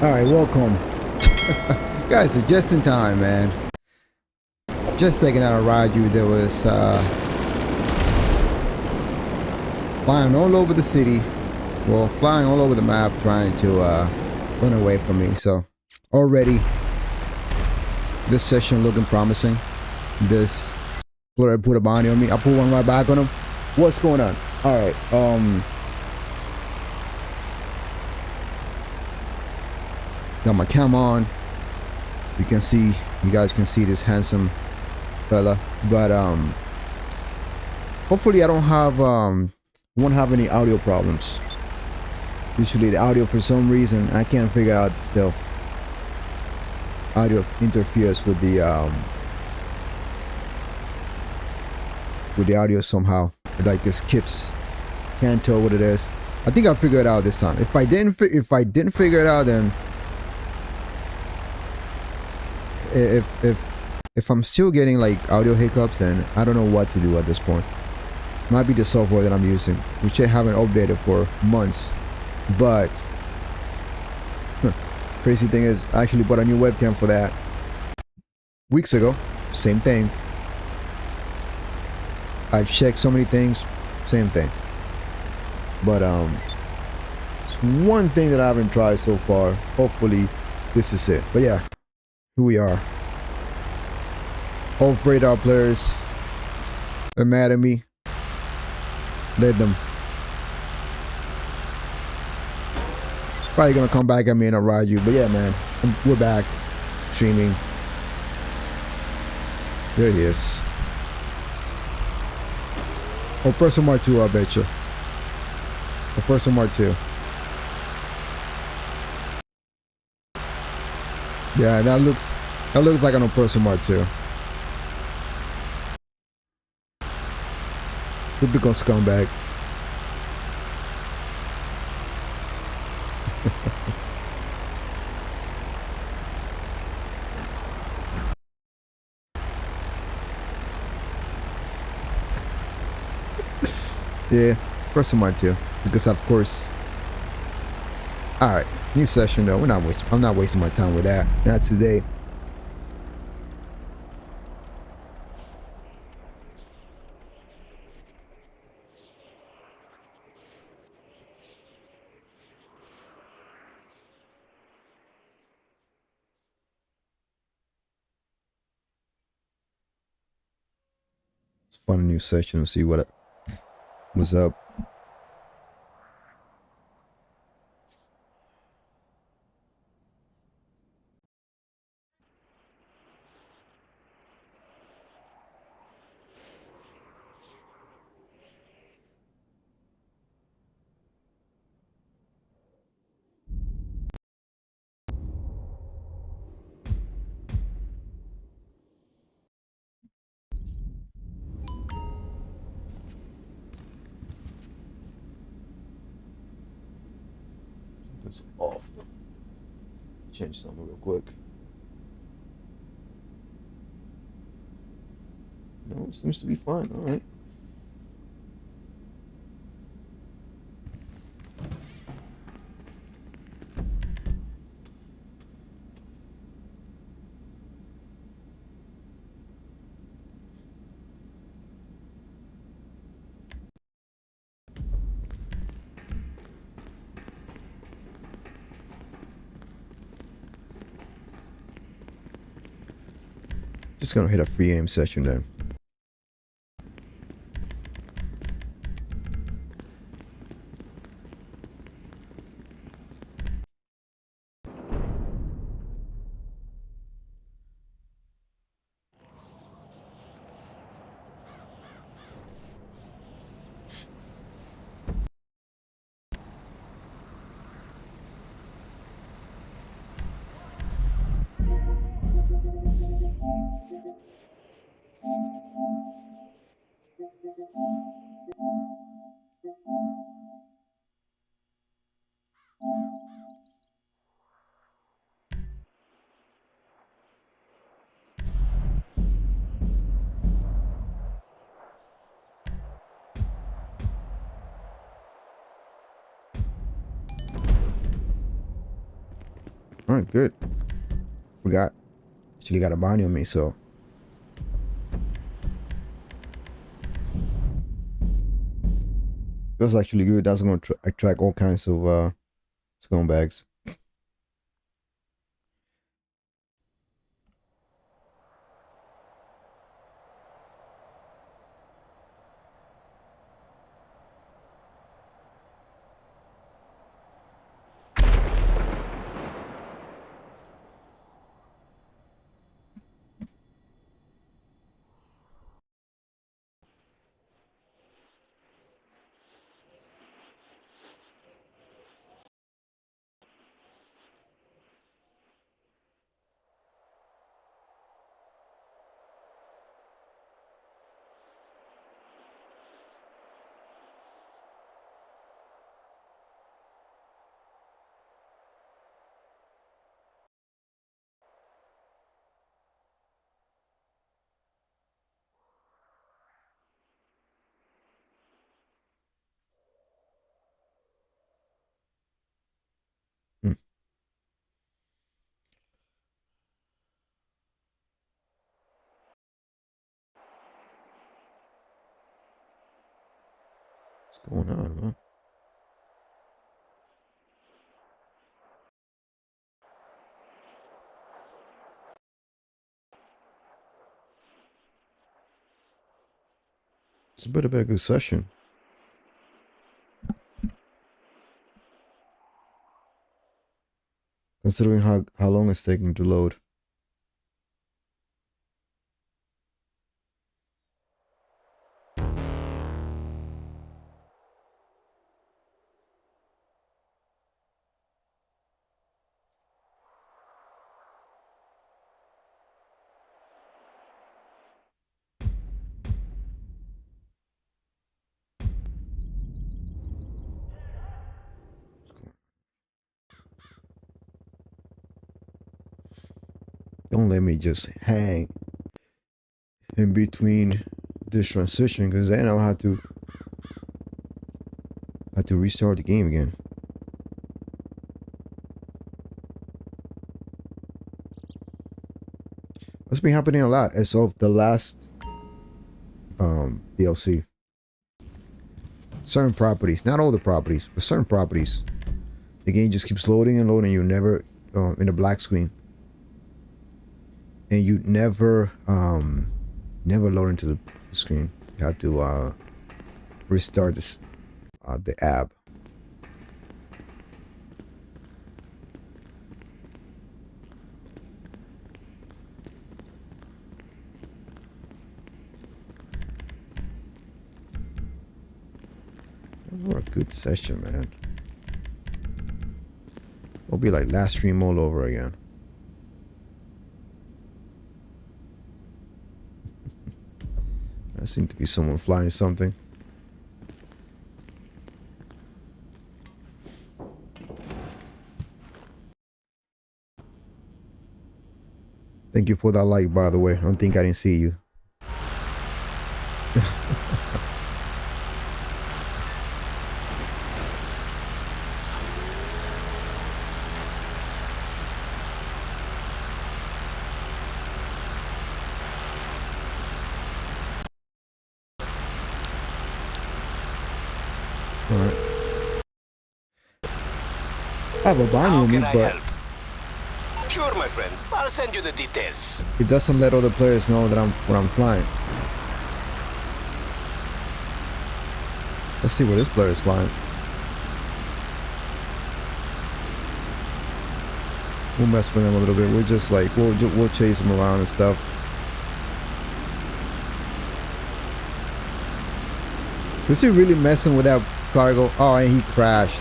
Alright, welcome. Guys, are just in time, man. Just taking out a ride you, there was flying all over the city. Well, flying all over the map, trying to run away from me. So, already, this session looking promising. This, put a bounty on me. I put one right back on him. What's going on? Alright, got my cam on. You guys can see this handsome fella. But hopefully I don't have won't have any audio problems. Usually the audio, for some reason, I can't figure out still. Audio interferes with the audio somehow. It like it skips. Can't tell what it is. I think I'll figure it out this time. If I didn't figure it out, then if I'm still getting like audio hiccups, then I don't know what to do at this point. Might be the software that I'm using, which I haven't updated for months. But crazy thing is, I actually bought a new webcam for that weeks ago. Same thing. I've checked so many things, same thing. But it's one thing that I haven't tried so far. Hopefully this is it. But yeah, here we are. All radar players are mad at me. Let them. Probably gonna come back at me and I'll ride you. But yeah, man, we're back streaming. There he is. Oh, person Mark 2, I bet you. Oh, person Mark 2. Yeah, that looks like an person Mark 2. Typical scumbag. Yeah, person Mark 2. Because of course. Alright, new session though. I'm not wasting my time with that. Not today. It's a fun new session to see what's up. This off. Change something real quick. No, seems to be fine. All right. Just gonna hit a free aim session then. Alright, good. Forgot. Actually got a bounty on me, so. That's actually good. That's going to attract all kinds of scumbags. Hmm. What's going on, man? It's better be a good session. Considering how long it's taking to load. Don't let me just hang in between this transition, because then I'll have to restart the game again. That's been happening a lot as of the last DLC. Certain properties, not all the properties, but certain properties, the game just keeps loading and loading. You never in a black screen, and you never load into the screen. You have to restart this the app. For a good session, man. It'll be like last stream all over again. There seemed to be someone flying something. Thank you for that like, by the way. I don't think I didn't see you. Alright. I have a bounty on me, but sure, my friend. I'll send you the details. it doesn't let other players know that when I'm flying. Let's see where this player is flying. We'll mess with him a little bit. We're just like we'll chase him around and stuff. Is he really messing with that cargo? Oh, and he crashed.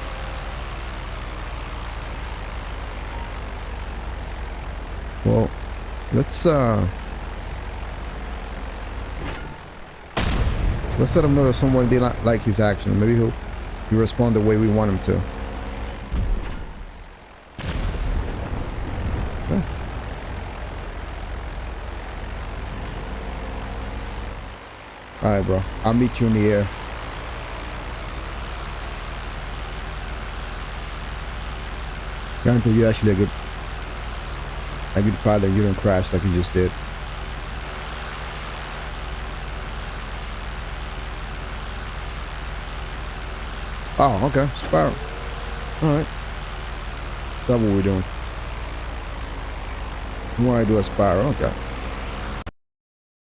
Well, let's let him know that someone didn't like his action. Maybe he'll respond the way we want him to. Yeah. Alright, bro. I'll meet you in the air. Guarantee you're actually a Like you pilot, you don't crash like you just did. Oh, okay. Sparrow. Alright. That's what we're doing. We want to do a Sparrow. Okay.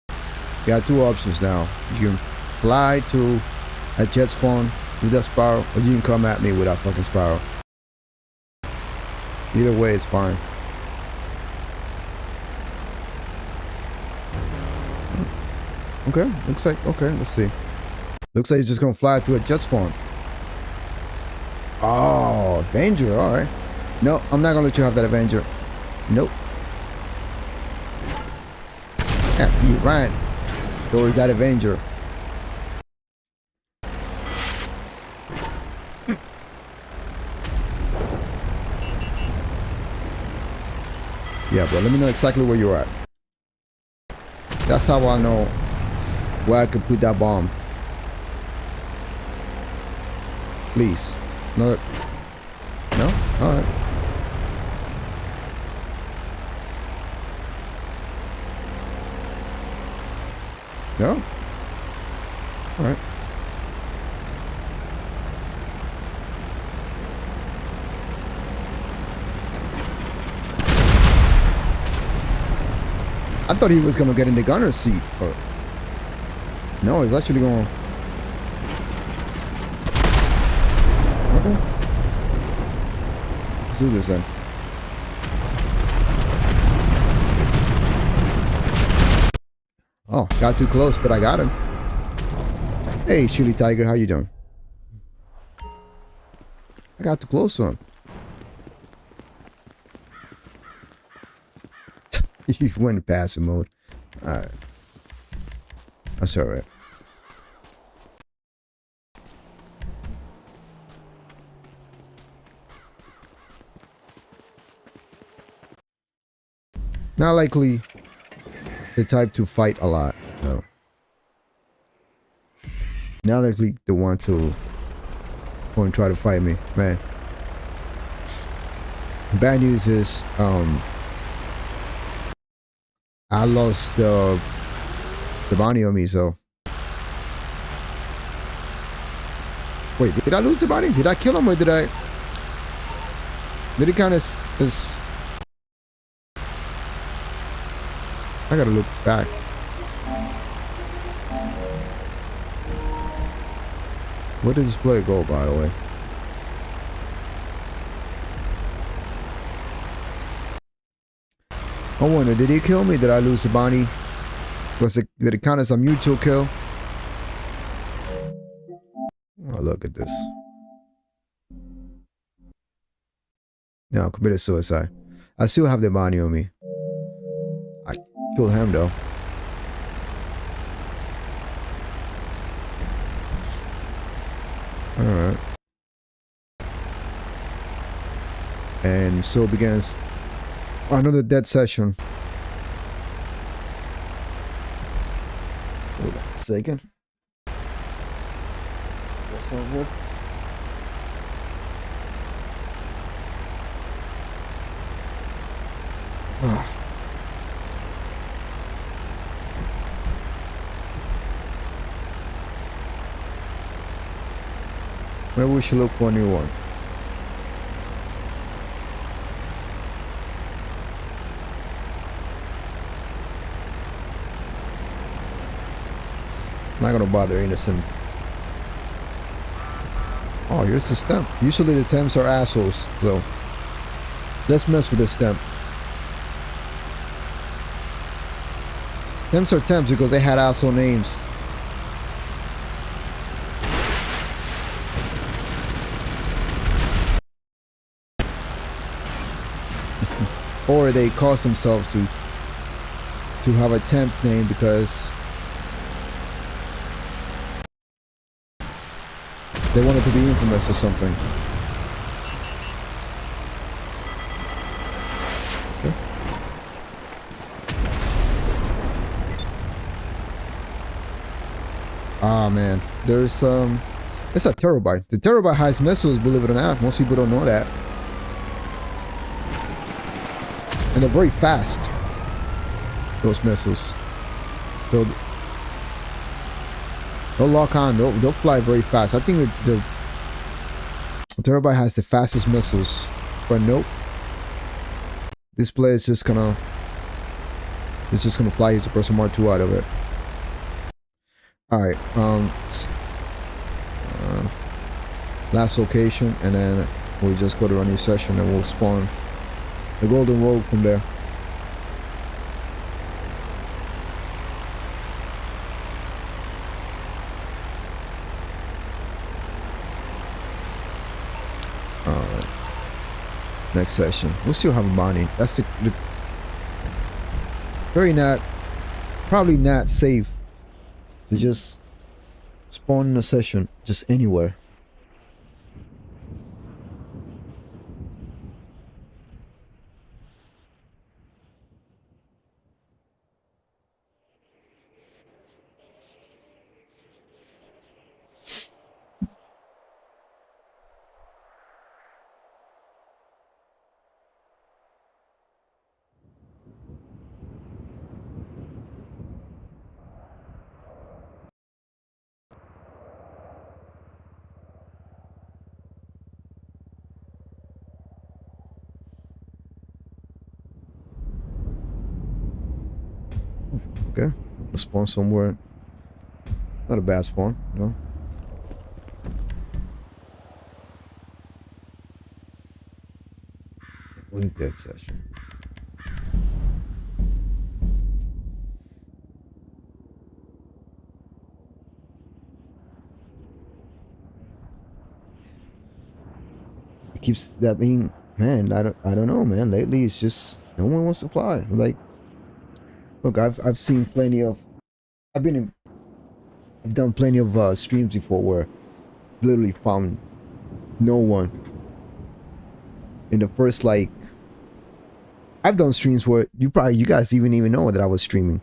You got two options now. You can fly to a jet spawn with that Sparrow, or you can come at me with that fucking Sparrow. Either way, it's fine. Okay, looks like, okay, let's see. Looks like you're just gonna fly to a jet spawn. Oh, Avenger, alright. No, I'm not gonna let you have that Avenger. Nope. Yeah, he ran towards that Avenger. Yeah, but let me know exactly where you're at. That's how I know where I could put that bomb. Please. No. No? Alright. No? Alright. I thought he was gonna get in the gunner's seat, but no, he's actually going. Okay. Let's do this then. Oh, got too close, but I got him. Hey, Chili Tiger, how you doing? I got too close to him. You went in passive mode. Alright. That's alright. Not likely the type to fight a lot, no. Not likely the one to go and try to fight me, man. Bad news is, I lost the bounty on me, so. Wait, did I lose the bounty? Did I kill him or did I? Did he kind of? I gotta look back. Where does this play go, by the way? I wonder, did he kill me? Did I lose the bounty? Did it count as a mutual kill? Oh, look at this. No, committed suicide. I still have the bounty on me. I killed him though. Alright. And so begins another dead session. Hold on a second. That's over. Maybe we should look for a new one. Not gonna bother innocent. Oh, here's the stamp. Usually the temps are assholes, so let's mess with the stamp. Temps are temps because they had asshole names. Or they cause themselves to have a temp name because they wanted to be infamous or something. Okay. Ah man, there's it's a terabyte. The terabyte has missiles, believe it or not. Most people don't know that. And they're very fast, those missiles. So they'll lock on, they'll fly very fast. I think the Turbine has the fastest missiles, but nope. This player is just gonna fly his Super Smart 2 out of it. Alright, last location, and then we just go to a new session and we'll spawn the Golden Rogue from there. Alright. Next session. We'll still have a bounty. That's the probably not safe to just spawn in a session just anywhere. Okay, let's spawn somewhere. Not a bad spawn, no. One dead session. It keeps that being, man. I don't know, man. Lately, it's just no one wants to fly. Like, look, I've seen plenty of, I've done plenty of streams before where literally found no one in the first, like, I've done streams where you guys even know that I was streaming.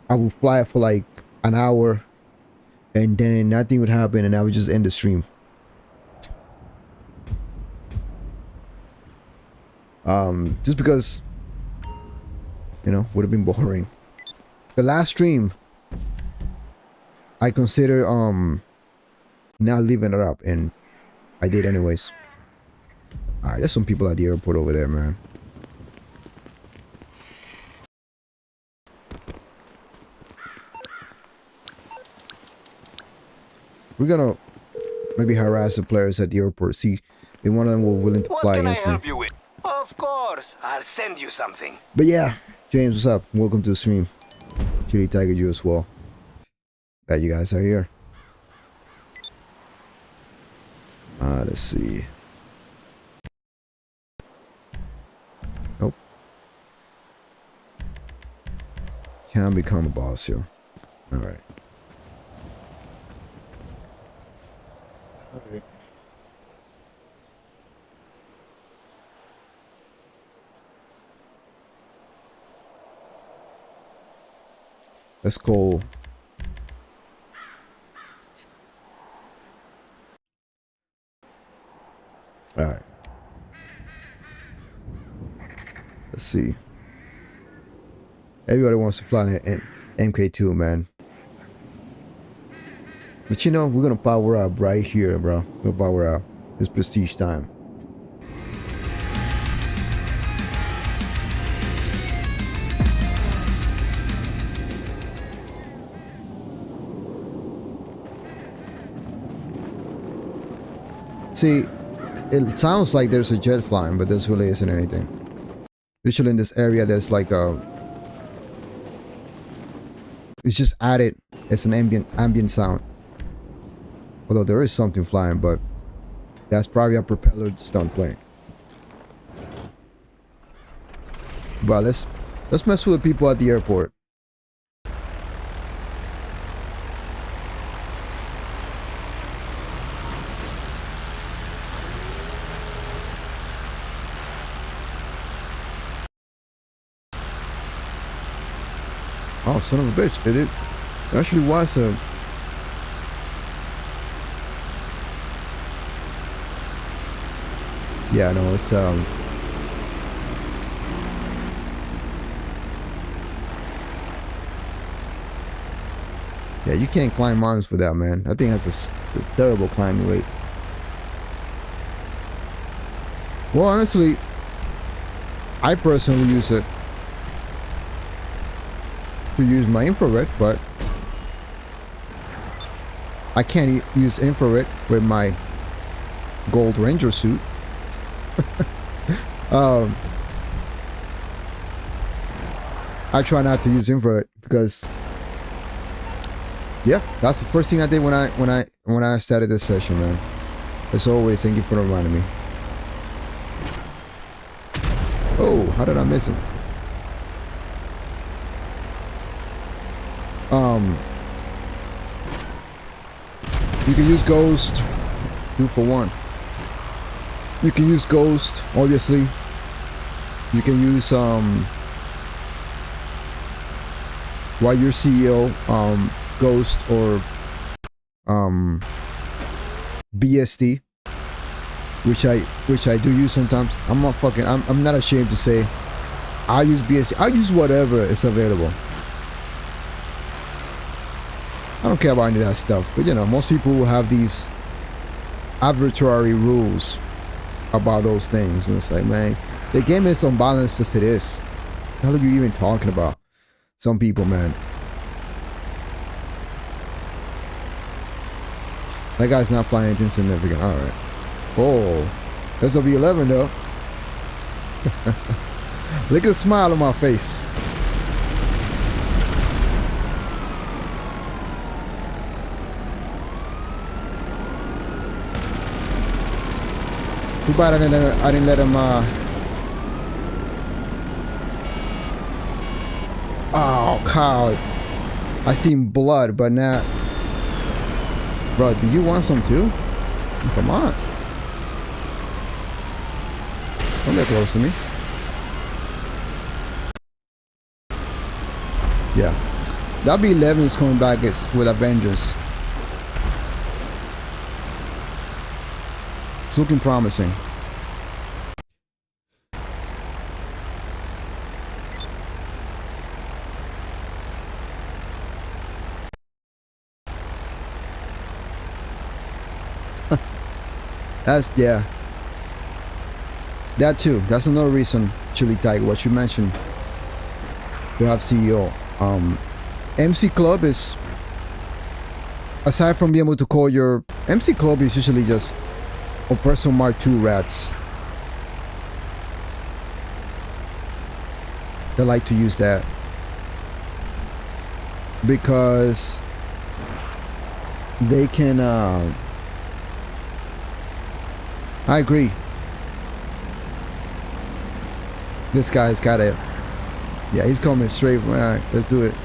I would fly for like an hour and then nothing would happen and I would just end the stream. Just because, you know, would have been boring. The last stream I consider not leaving it up, and I did anyways. Alright, there's some people at the airport over there, man. We're gonna maybe harass the players at the airport, see if one of them were willing to fly against me. What can I help you with? Of course, I'll send you something. But yeah, James, what's up? Welcome to the stream. Chili Tiger, you as well. Glad you guys are here. Let's see. Nope. Can't become a boss here. Alright. Alright. Let's go. Alright. Let's see. Everybody wants to fly an MK2, man. But you know, we're gonna power up right here, bro. We're gonna power up. It's prestige time. See, it sounds like there's a jet flying, but this really isn't anything. Usually in this area, there's like a... It's just added as an ambient sound. Although there is something flying, but that's probably a propeller stunt plane. But let's mess with the people at the airport. Oh, son of a bitch. It actually was a... Yeah, no, it's Yeah, you can't climb mountains with that, man. I think that's a terrible climbing rate. Well, honestly, I personally use it to use my infrared, but I can't use infrared with my gold ranger suit. I try not to use infrared because, yeah, that's the first thing I did when I started this session, man. As always, thank you for reminding me. Oh, how did I miss him? You can use Ghost, 2 for 1. You can use Ghost, obviously. You can use while you're CEO, Ghost or BSD, which I do use sometimes. I'm not ashamed to say I use BSD. I use whatever is available. I don't care about any of that stuff, but you know, most people will have these arbitrary rules about those things, and it's like, man, the game is unbalanced as it is. What the hell are you even talking about? Some people, man. That guy's not flying anything significant. All right. Oh, this will be 11 though. Look at the smile on my face. Too bad I didn't let him. Oh, cow. I seen blood, but now. Bro, do you want some too? Come on. Don't get close to me. Yeah. That B11 is coming back with Avengers. It's looking promising. Yeah. That too. That's another reason, Chili Tiger, what you mentioned, to have CEO. MC Club is, aside from being able to call your MC Club, is usually just Oppressor Mark II rats. They like to use that because they can. I agree. This guy's got it. Yeah, he's coming straight. All right, let's do it.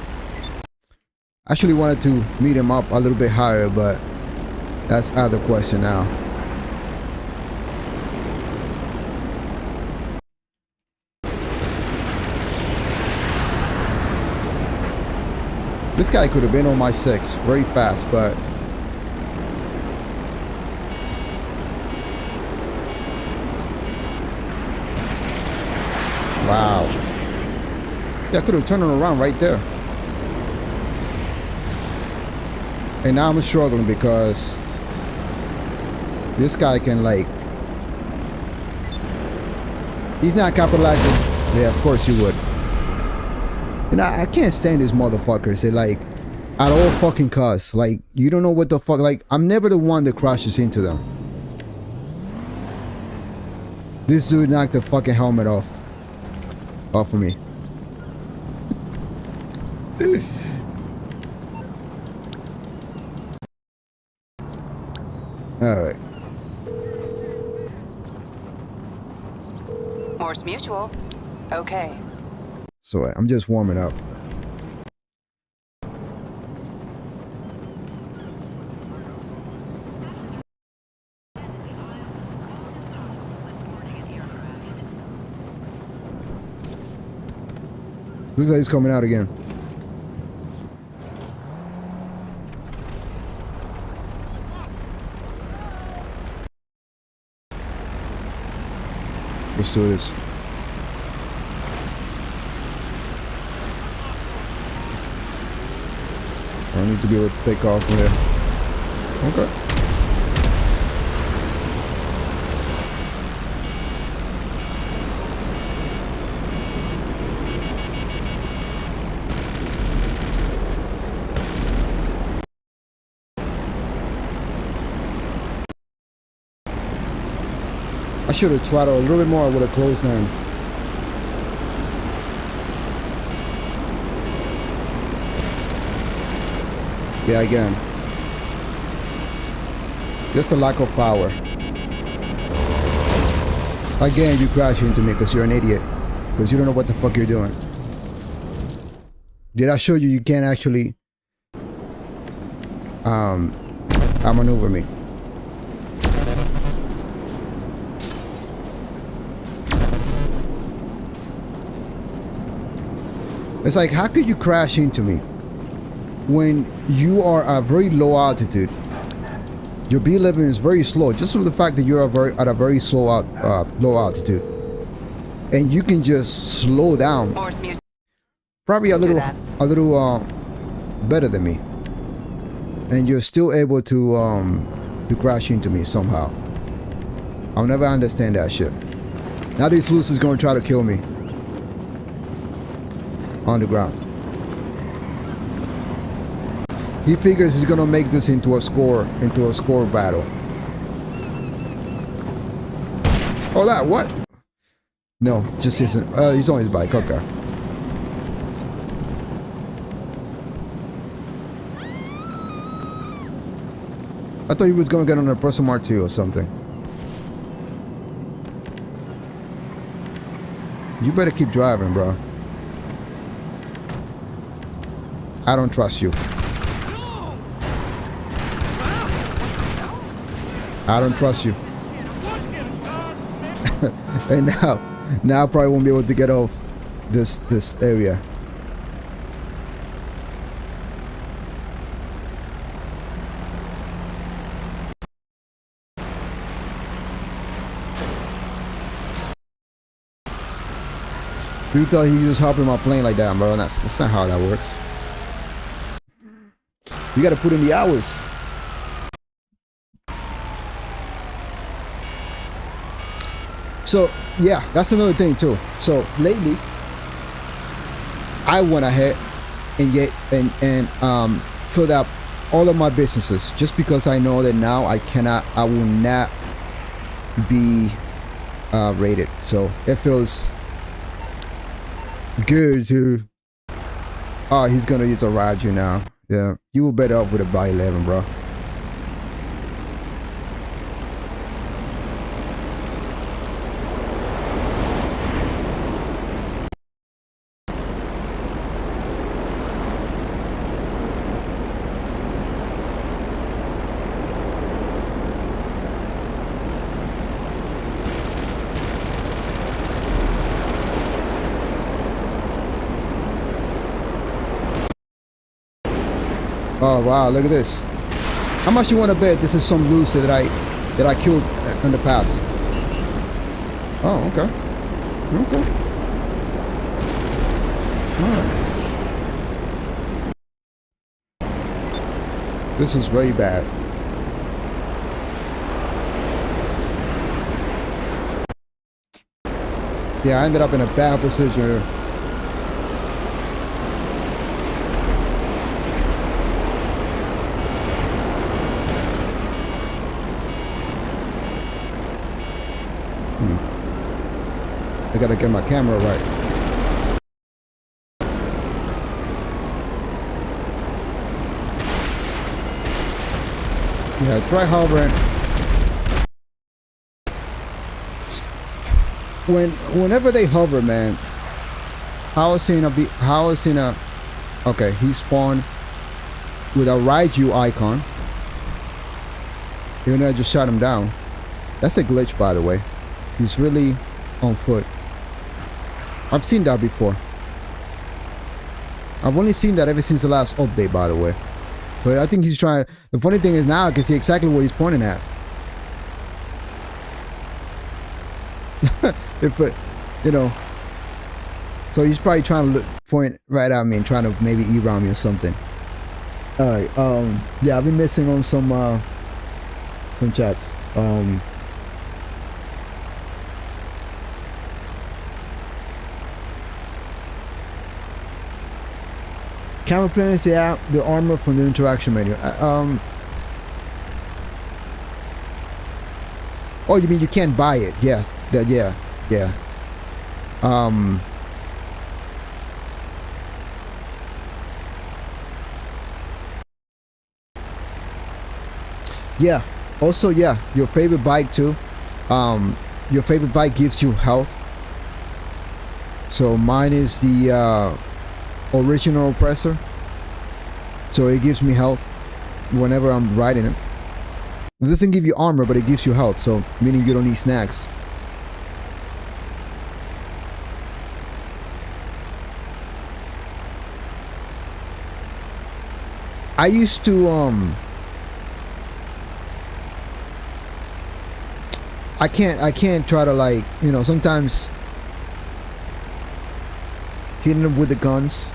I actually wanted to meet him up a little bit higher, but that's out of the question now. This guy could have been on my 6 very fast, but wow. Yeah, I could have turned him around right there. And now I'm struggling because this guy can, like, he's not capitalizing. Yeah, of course you would. And I can't stand these motherfuckers. They like, at all fucking costs. Like, you don't know what the fuck. Like, I'm never the one that crashes into them. This dude knocked the fucking helmet off of me. Alright. Morse Mutual. Okay. So I'm just warming up. Looks like he's coming out again. Let's do this. I need to be able to take off from here. Okay. I should have tried a little bit more with a close hand. Yeah, again. Just a lack of power. Again, you crash into me because you're an idiot. Because you don't know what the fuck you're doing. Did I show you can't actually outmaneuver me? It's like, how could you crash into me when you are at very low altitude? Your B11 is very slow, just for the fact that you're at a very low altitude, and you can just slow down. Probably a little better than me, and you're still able to crash into me somehow. I'll never understand that shit. Now this loose is gonna try to kill me on the ground. He figures he's gonna make this into a score battle. Oh, that what? No, just isn't. He's on his bike. Okay. I thought he was gonna get on a Person Mark II or something. You better keep driving, bro. I don't trust you. I don't trust you. And now I probably won't be able to get off this area. You thought he could just hop in my plane like that, bro. That's not how that works. You gotta put in the hours. So yeah, that's another thing too. So lately, I went ahead and filled out all of my businesses just because I know that now I will not be rated. So it feels good to. Oh, he's gonna use a Raju now. Yeah, you were better off with a by 11, bro. Oh wow, look at this. How much you want to bet this is some loose that I killed in the past? Oh, okay. Okay. Alright. This is very bad. Yeah, I ended up in a bad position. I gotta get my camera right. Yeah, try hovering. Whenever they hover, man, okay, he spawned with a Raiju icon. Even though I just shot him down. That's a glitch, by the way. He's really on foot. I've seen that before. I've only seen that ever since the last update, by the way. So I think he's trying. The funny thing is now I can see exactly what he's pointing at. If it, you know. So he's probably trying to point right at me and trying to maybe E-round me or something. All right. Yeah, I've been missing on some chats. Camera plans, yeah, the armor from the interaction menu. Oh, you mean you can't buy it? Yeah, that, yeah, yeah. Yeah. Also, yeah, your favorite bike too. Your favorite bike gives you health. So mine is the original oppressor. So it gives me health whenever I'm riding it. It doesn't give you armor, but it gives you health. So meaning you don't need snacks. I used to I can't try to, like, you know, sometimes hitting them with the guns,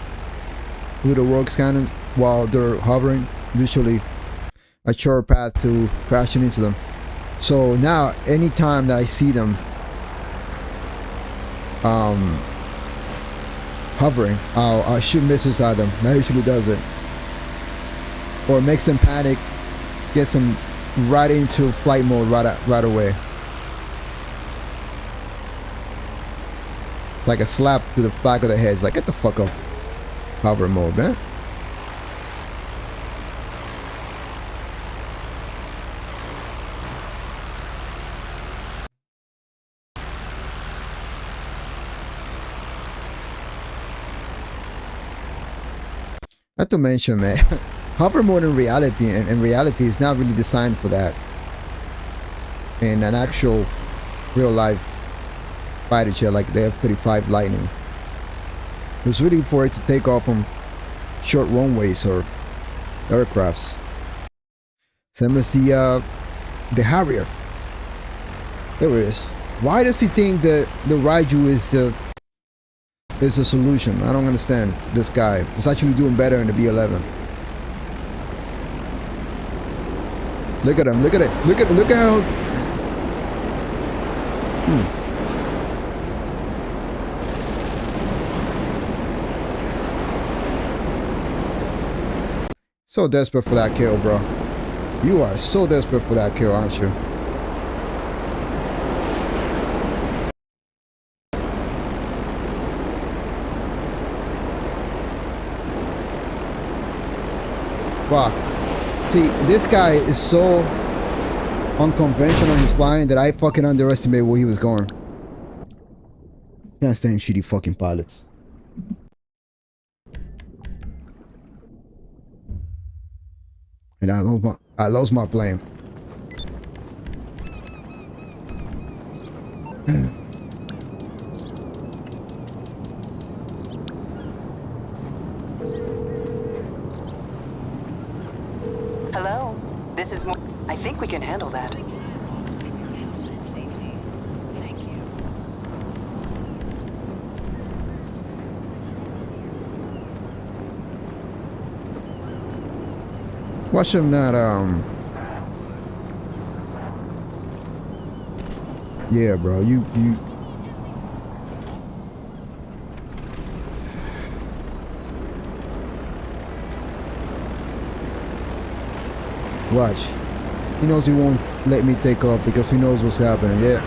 with the rogues cannon while they're hovering, usually a short path to crashing into them. So now anytime that I see them hovering, I'll shoot missiles at them. That usually does it. Or makes them panic, gets them right into flight mode right away. It's like a slap to the back of the head. It's like, get the fuck off hover mode, man. Not to mention, man, hover mode in reality, and reality is not really designed for that. In an actual real life fighter jet like the F-35 Lightning, it's really for it to take off on short runways or aircrafts. Same as the Harrier. There it is. Why does he think that the Raiju is a solution? I don't understand this guy. He's actually doing better in the B-11. Look at him. Look at it. Look at how. So desperate for that kill, bro. You are so desperate for that kill, aren't you? Fuck. See, this guy is so unconventional in his flying that I fucking underestimated where he was going. Can't stand shitty fucking pilots. And I lost my plane. Hello? This is I think we can handle that. Watch him not, yeah, bro, you... Watch. He knows he won't let me take off because he knows what's happening, yeah?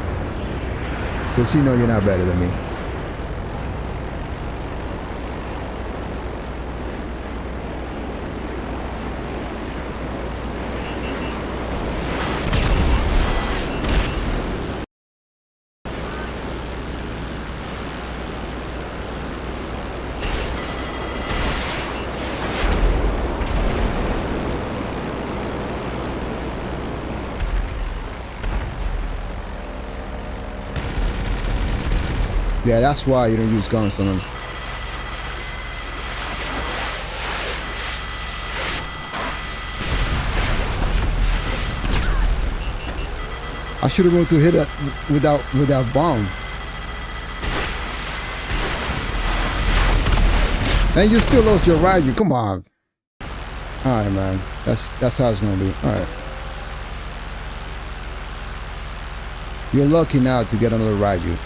Because he know you're not better than me. Yeah, that's why you don't use guns on them. I should have been able to hit it without bomb. And you still lost your Raiju, come on. Alright, man. That's how it's gonna be. Alright. You're lucky now to get another ride, you.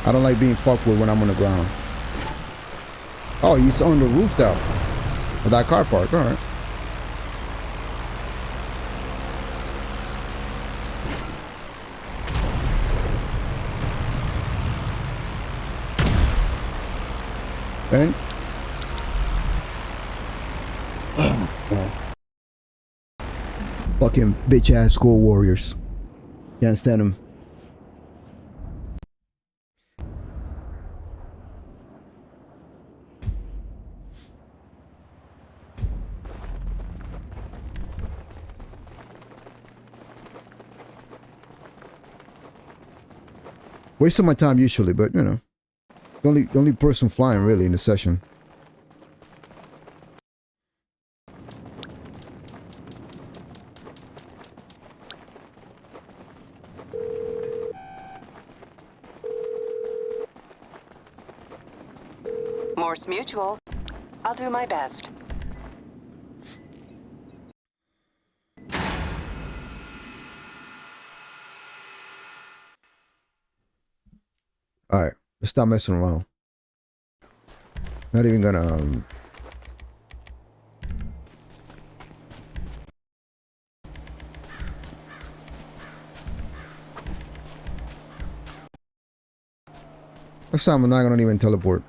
I don't like being fucked with when I'm on the ground. Oh, he's on the roof though. Of that car park, alright. Ben? Fucking bitch ass school warriors. Can't stand them. Wasting my time usually, but you know. The only person flying really in the session. Morse Mutual. I'll do my best. Alright, let's stop messing around. Not even gonna next time I'm not gonna even teleport.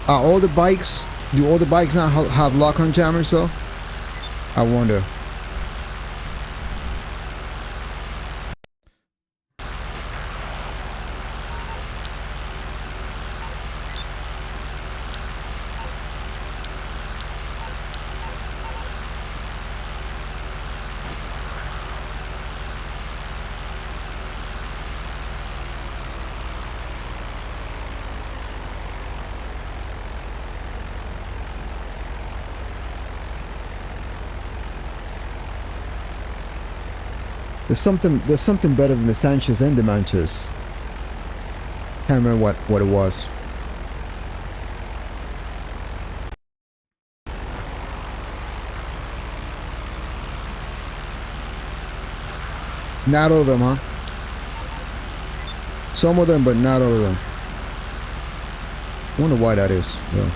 All the bikes, do all the bikes now have lock-on jammers though? I wonder. There's something better than the Sanchez and the Manches. Can't remember what it was. Not all of them, huh? Some of them, but not all of them. I wonder why that is, though.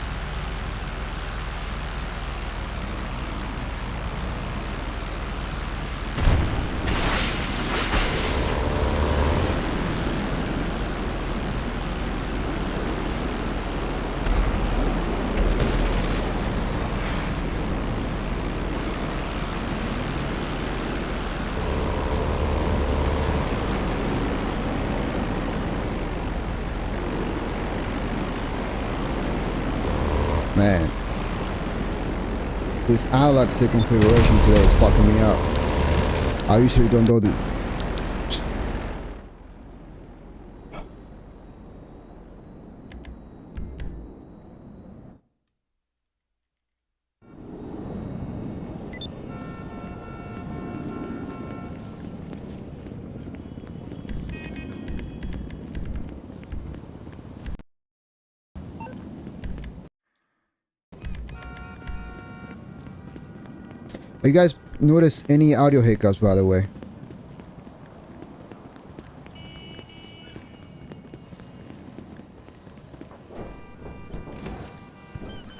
Man, this analog stick configuration today is fucking me up. I usually don't do the. You guys notice any audio hiccups, by the way?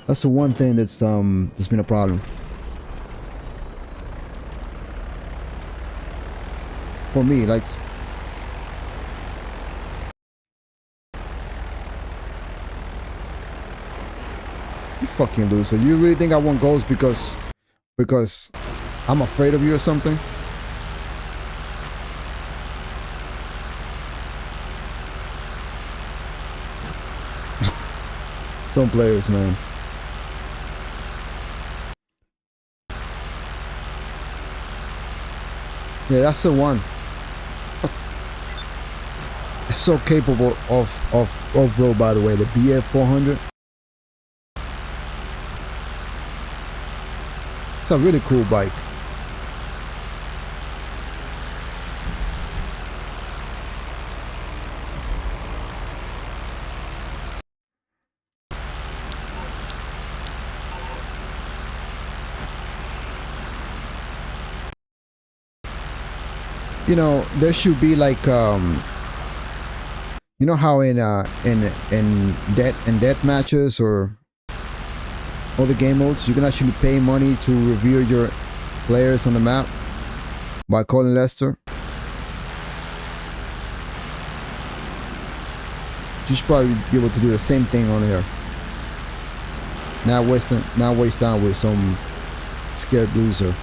That's the one thing that's been a problem for me. Like, you fucking loser. You really think I want goals because I'm afraid of you or something? Some players, man. Yeah, that's the one. It's so capable of off-road, by the way, the BF 400. It's a really cool bike. You know, there should be like you know how in death matches or other game modes you can actually pay money to review your players on the map by calling Lester. You should probably be able to do the same thing on here. Not waste time with some scared loser.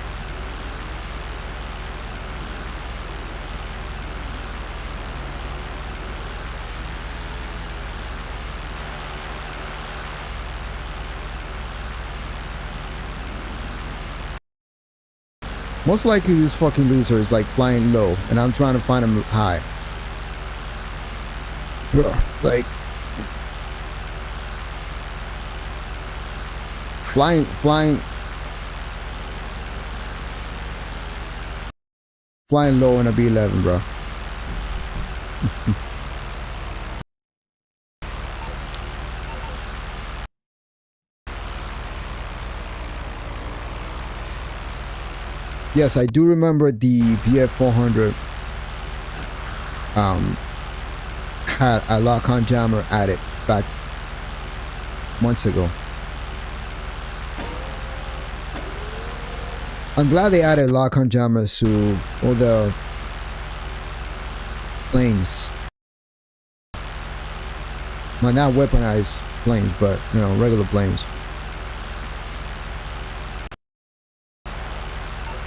Most likely this fucking loser is like flying low and I'm trying to find him high. It's like flying low in a B11, bro. Yes, I do remember the BF 400 had a lock-on jammer added back months ago. I'm glad they added lock-on jammers to all the planes. Well, not weaponized planes, but you know, regular planes.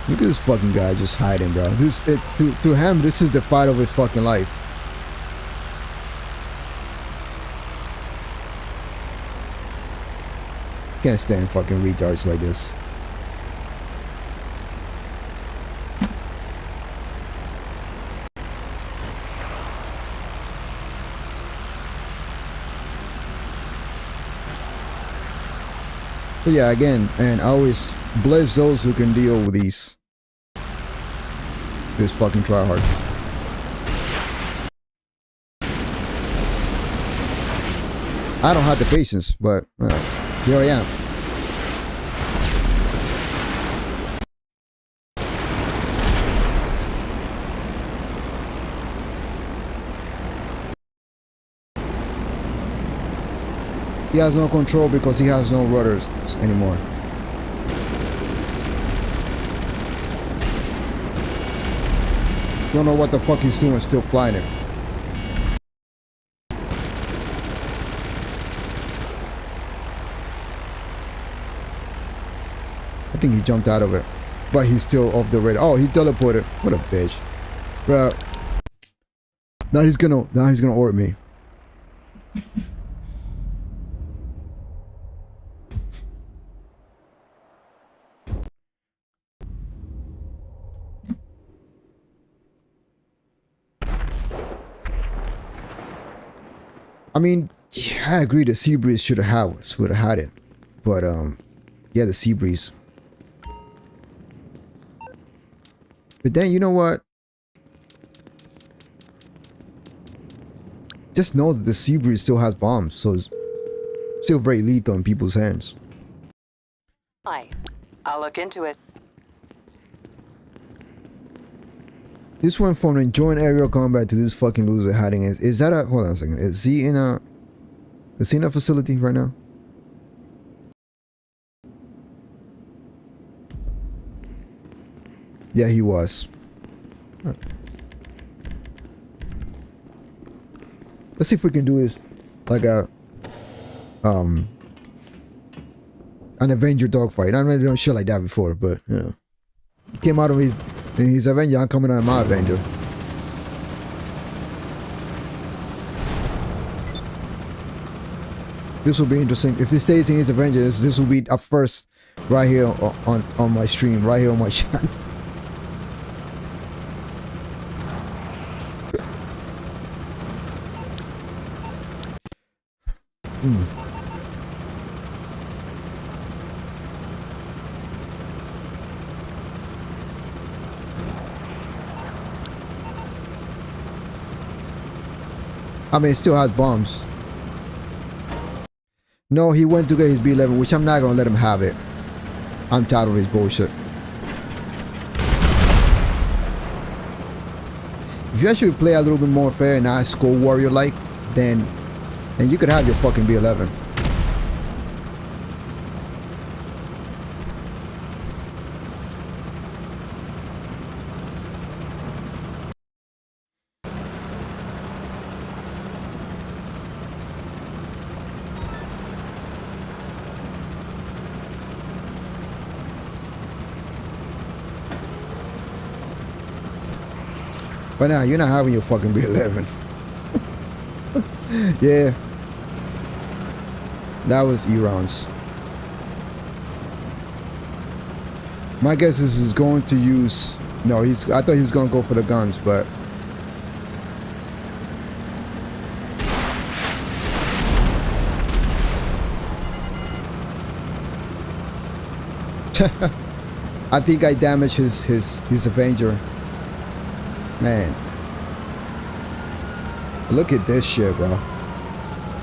Look at this fucking guy just hiding, bro. To him, this is the fight of his fucking life. Can't stand fucking retards like this. But yeah, again, and I always bless those who can deal with these fucking tryhards. I don't have the patience, but here I am. He has no control because he has no rudders anymore. Don't know what the fuck he's doing, still flying it. I think he jumped out of it, but he's still off the radar. Oh, he teleported. What a bitch, bro. Now he's gonna order me. I mean, yeah, I agree. The Sea Breeze should have had it, but yeah, the Sea Breeze. But then you know what? Just know that the Sea Breeze still has bombs, so it's still very lethal in people's hands. Hi, I'll look into it. This went from enjoying aerial combat to this fucking loser hiding. Is that a... Hold on a second. Is he in a facility right now? Yeah, he was. Right. Let's see if we can do this like a... an Avenger dogfight. I've never done shit like that before, but, you know. He came out of his Avenger, I'm coming out of my Avenger. This will be interesting. If he stays in his Avenger, this will be a first right here on my stream, right here on my channel. I mean, it still has bombs. No, he went to get his B11, which I'm not gonna let him have it. I'm tired of his bullshit. If you actually play a little bit more fair and not score warrior like, then you could have your fucking B11. But now you're not having your fucking B11. Yeah. That was E-rounds. My guess is he's going to use... No, I thought he was going to go for the guns, but... I think I damaged his Avenger. Man. Look at this shit, bro.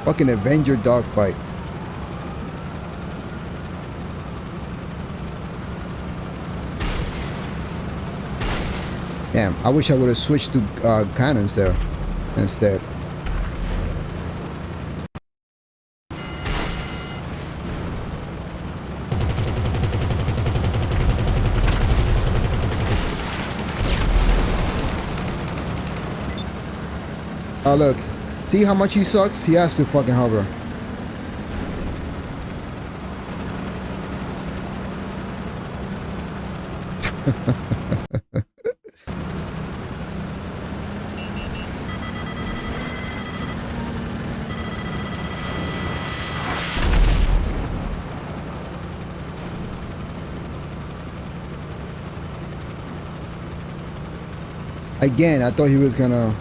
Fucking Avenger dogfight. Damn, I wish I would have switched to cannons there instead. Oh look, see how much he sucks? He has to fucking hover. Again, I thought he was gonna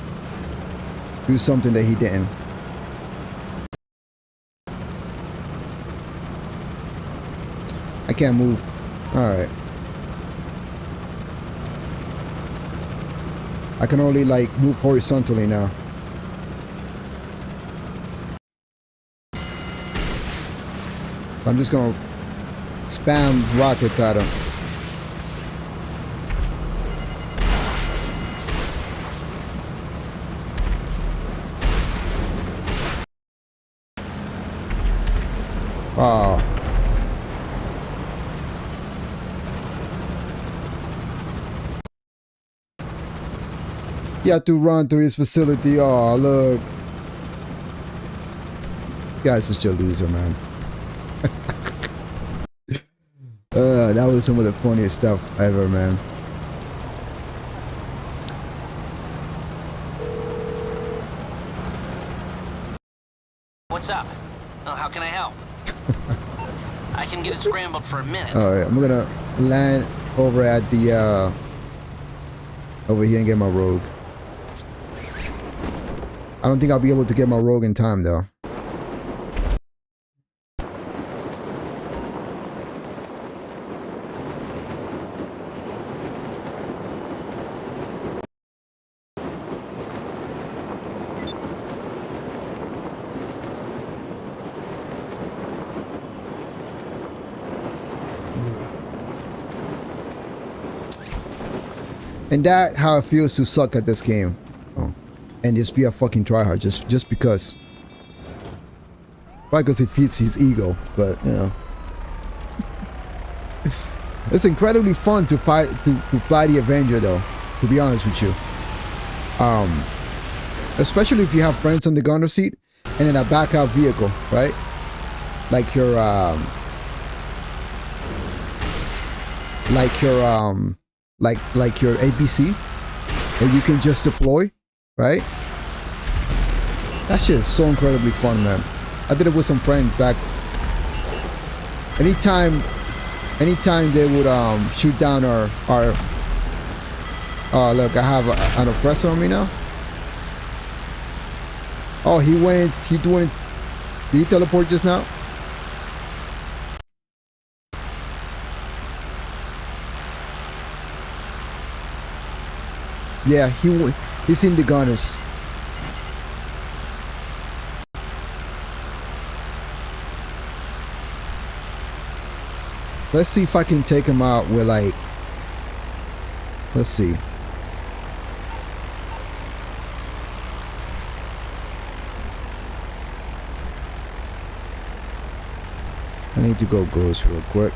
do something that he didn't. I can't move. Alright. I can only like move horizontally now. I'm just gonna spam rockets at him. Oh. He had to run to his facility. Oh, look. Guy's such a loser, man. That was some of the funniest stuff ever, man. What's up? Oh, how can I help? I can get it scrambled for a minute. Alright, I'm gonna land over at the over here and get my rogue. I don't think I'll be able to get my rogue in time though. And that's how it feels to suck at this game. Oh. And just be a fucking tryhard just because. Probably because it feeds his ego, but you know. It's incredibly fun to fight to fly the Avenger though, to be honest with you. Especially if you have friends on the gunner seat and in a backup vehicle, right? Like your like your APC that you can just deploy, right? That shit is so incredibly fun, man. I did it with some friends back. Anytime they would shoot down our look, I have an oppressor on me now. Oh, he went Did he teleport just now? Yeah, he's in the gunners. Let's see if I can take him out with like, let's see. I need to go ghost real quick.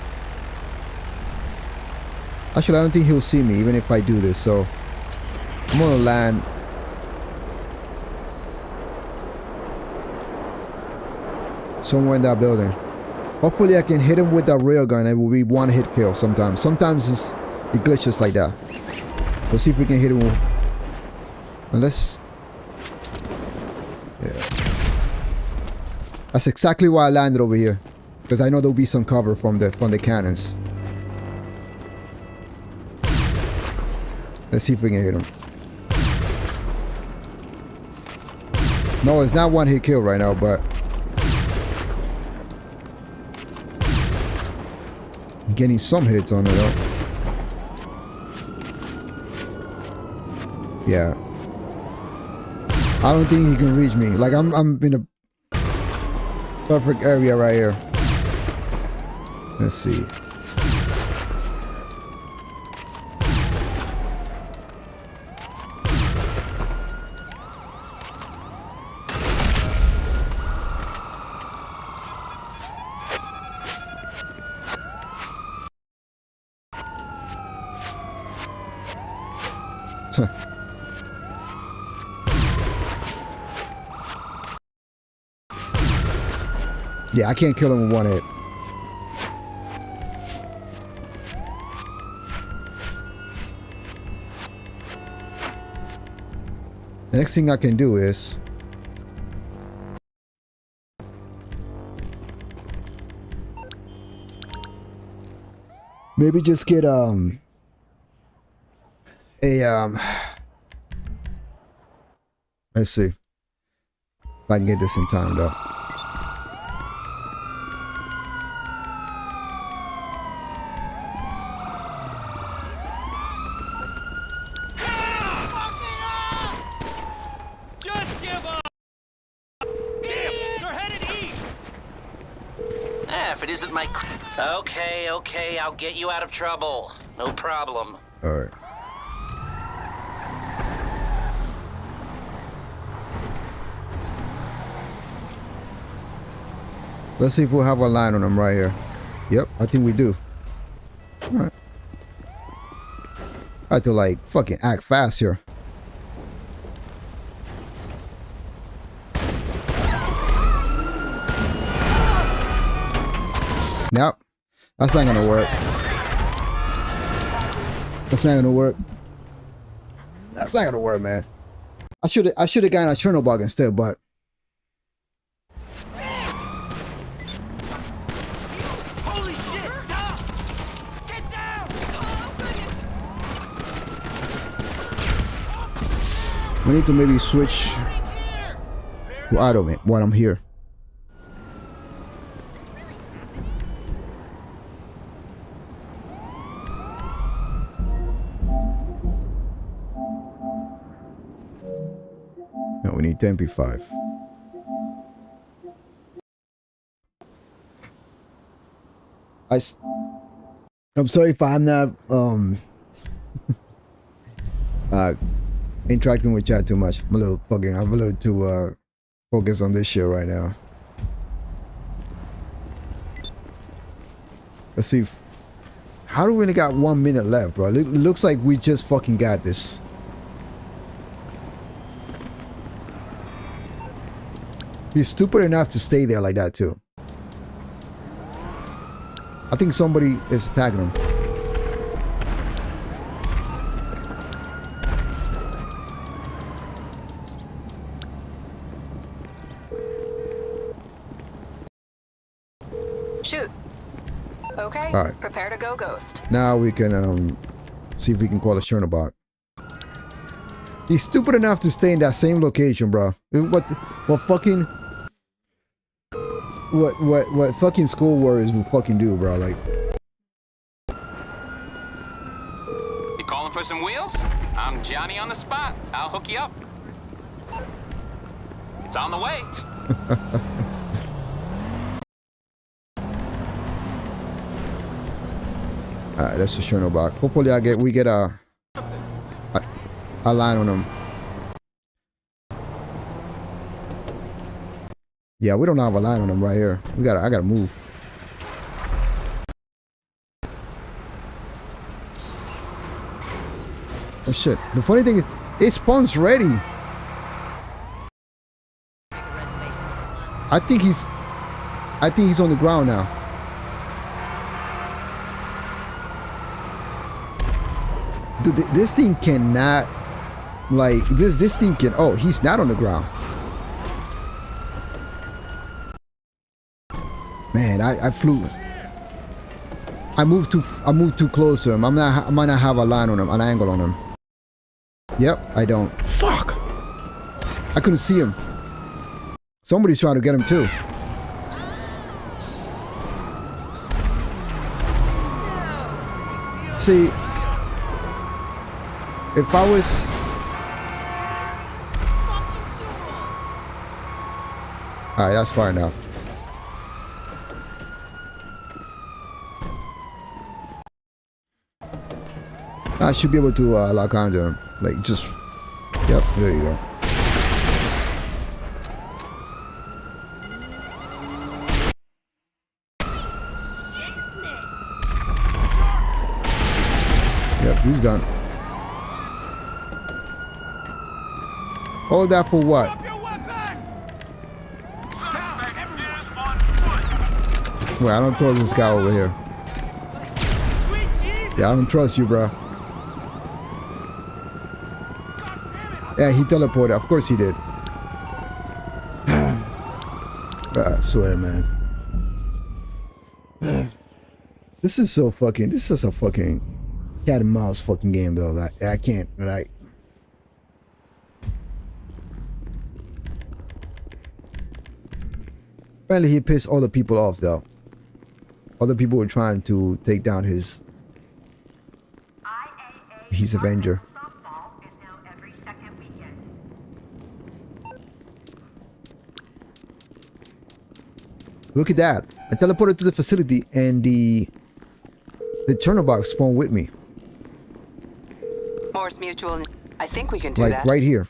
Actually, I don't think he'll see me even if I do this, so I'm gonna land. Somewhere in that building. Hopefully I can hit him with that railgun. It will be one hit kill sometimes. Sometimes it glitches like that. Let's see if we can hit him. Unless... yeah. That's exactly why I landed over here. Because I know there'll be some cover from the cannons. Let's see if we can hit him. No, it's not one hit kill right now, but I'm getting some hits on it though. Yeah. I don't think he can reach me. Like I'm in a perfect area right here. Let's see. Yeah, I can't kill him with one hit. The next thing I can do is maybe just get let's see if I can get this in time though. Okay, I'll get you out of trouble. No problem. All right. Let's see if we'll have a line on him right here. Yep, I think we do. All right. I have to like fucking act fast here. Nope. That's not gonna work. That's not gonna work. That's not gonna work, man. I should have gotten a Chernobog instead, but Holy shit! Get down! we need to maybe switch to auto man while I'm here. No, we need 10p5. I'm sorry if I'm not interacting with chat too much. I'm a little too focused on this shit right now. Let's see how do we only got 1 minute left, bro? It looks like we just fucking got this. He's stupid enough to stay there like that too. I think somebody is attacking him. Shoot. Okay. All right. Prepare to go ghost. Now we can see if we can call a Chernobog. He's stupid enough to stay in that same location, bro. What fucking... what fucking school warriors will fucking do, bro. Like, You calling for some wheels? I'm Johnny on the spot. I'll hook you up. It's on the way. alright, that's a Cherno box. Hopefully we get a line on them. Yeah, we don't have a line on them right here. I gotta move. Oh shit. The funny thing is, it spawns ready. I think he's on the ground now. Dude, this thing cannot, like, this thing can, oh, he's not on the ground. Man, I flew. I moved too close to him. I might not have a line on him, an angle on him. Yep, I don't. Fuck. I couldn't see him. Somebody's trying to get him too. See, if I was... Alright, that's far enough. I should be able to lock onto him. Like, just... Yep, there you go. Yep, he's done. All that for what? Well, I don't trust this guy over here. Yeah, I don't trust you, bro. Yeah, he teleported. Of course he did. I swear, man. This is so fucking... This is a fucking cat and mouse fucking game, though. Like, I can't, like... Apparently he pissed all the people off, though. Other people were trying to take down his Avenger. Look at that. I teleported to the facility and the Cherno box spawned with me. Morse Mutual. I think we can do like that. Right here.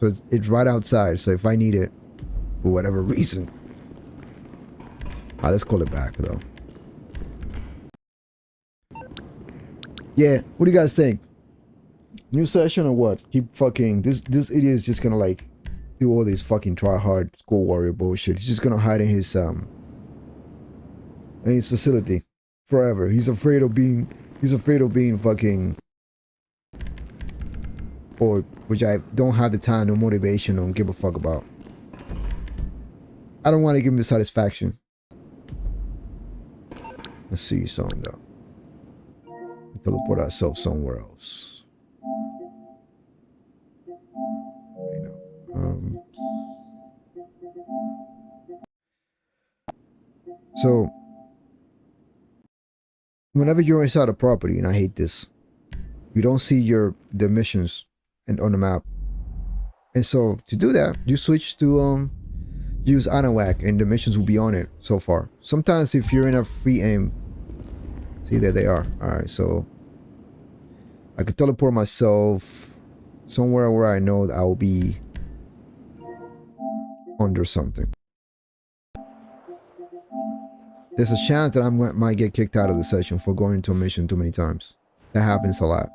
So it's right outside. So if I need it for whatever reason. Let's call it back though. Yeah, what do you guys think? New session or what? Keep fucking this idiot is just gonna like do all this fucking try hard school warrior bullshit. He's just gonna hide in his facility forever. He's afraid of being fucking, or which I don't have the time, no motivation, don't give a fuck about. I don't want to give him the satisfaction. Let's see something though. Teleport ourselves somewhere else. You know. So whenever you're inside a property, and I hate this, you don't see the missions and on the map. And so to do that, you switch to use Anahuac and the missions will be on it so far. Sometimes if you're in a free aim, see there they are. Alright, so I could teleport myself somewhere where I know that I'll be under something. There's a chance that I might get kicked out of the session for going to a mission too many times. That happens a lot.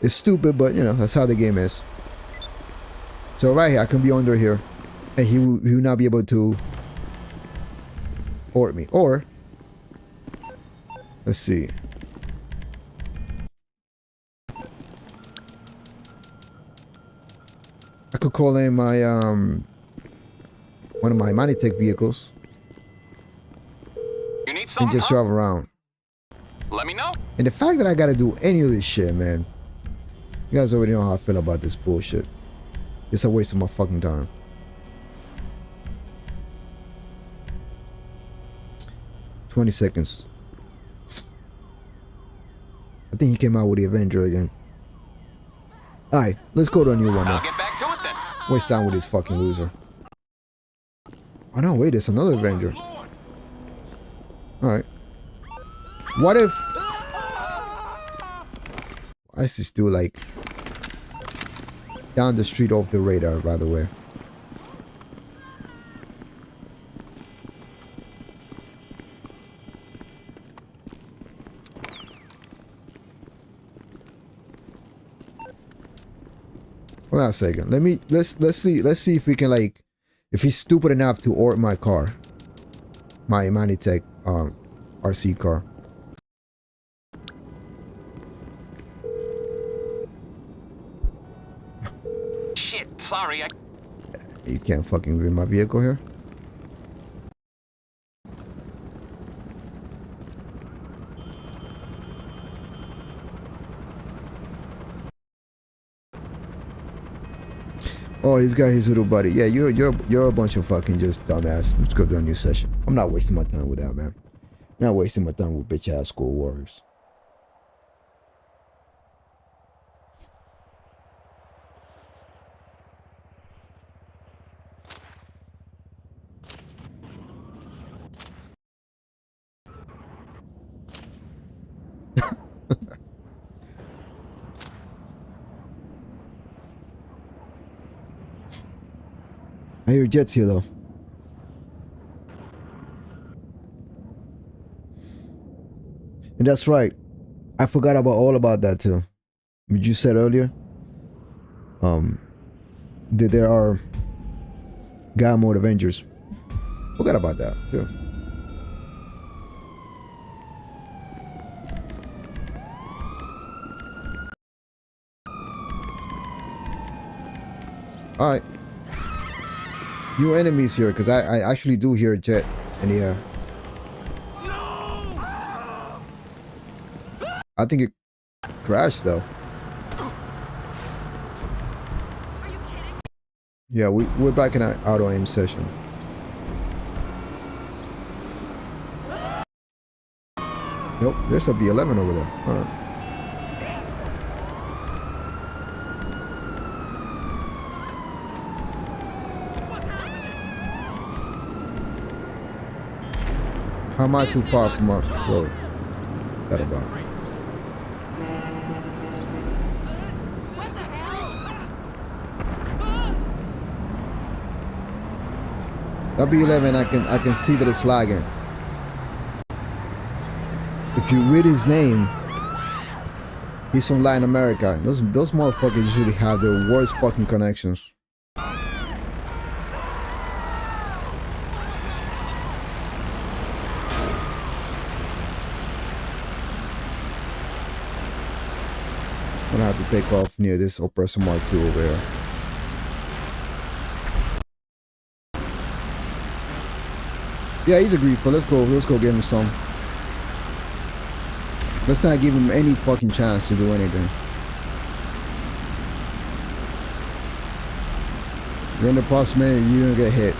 It's stupid, but you know, that's how the game is. So right here, I can be under here. And he will not be able to hurt me. Or, let's see. I could call in my, one of my Manitech vehicles. You need something? And just drive around. Let me know. And the fact that I gotta do any of this shit, man. You guys already know how I feel about this bullshit. It's a waste of my fucking time. 20 seconds. I think he came out with the Avenger again. Alright, let's go to a new one now. I'll get back to it then. Waste time with this fucking loser. Oh no, wait, there's another Avenger. Alright. What if... Why is this dude like... down the street off the radar, by the way? Hold on a second. Let's see if we can like, if he's stupid enough to order my car, my Manitech RC car. Shit, sorry. You can't fucking read my vehicle here. Oh, he's got his little buddy. Yeah, you're a bunch of fucking just dumbass. Let's go to a new session. I'm not wasting my time with that, man. Not wasting my time with bitch ass school warriors. I hear jets here though. And that's right. I forgot all about that too. What you said earlier. That there are God mode Avengers. Forgot about that too. Alright. New enemies here, because I actually do hear a jet in the air. I think it crashed though. Are you kidding? Yeah, we're back in our auto aim session. Nope, there's a B11 over there. Alright. How am I too far from our road? That about. What the hell? That B11, I can see that it's lagging. If you read his name, he's from Latin America. Those motherfuckers usually have the worst fucking connections. I'm gonna have to take off near this Oppressor Mark II over here. Yeah, he's a griefer. Let's go get him some. Let's not give him any fucking chance to do anything. You're in the boss, man, you're gonna get hit.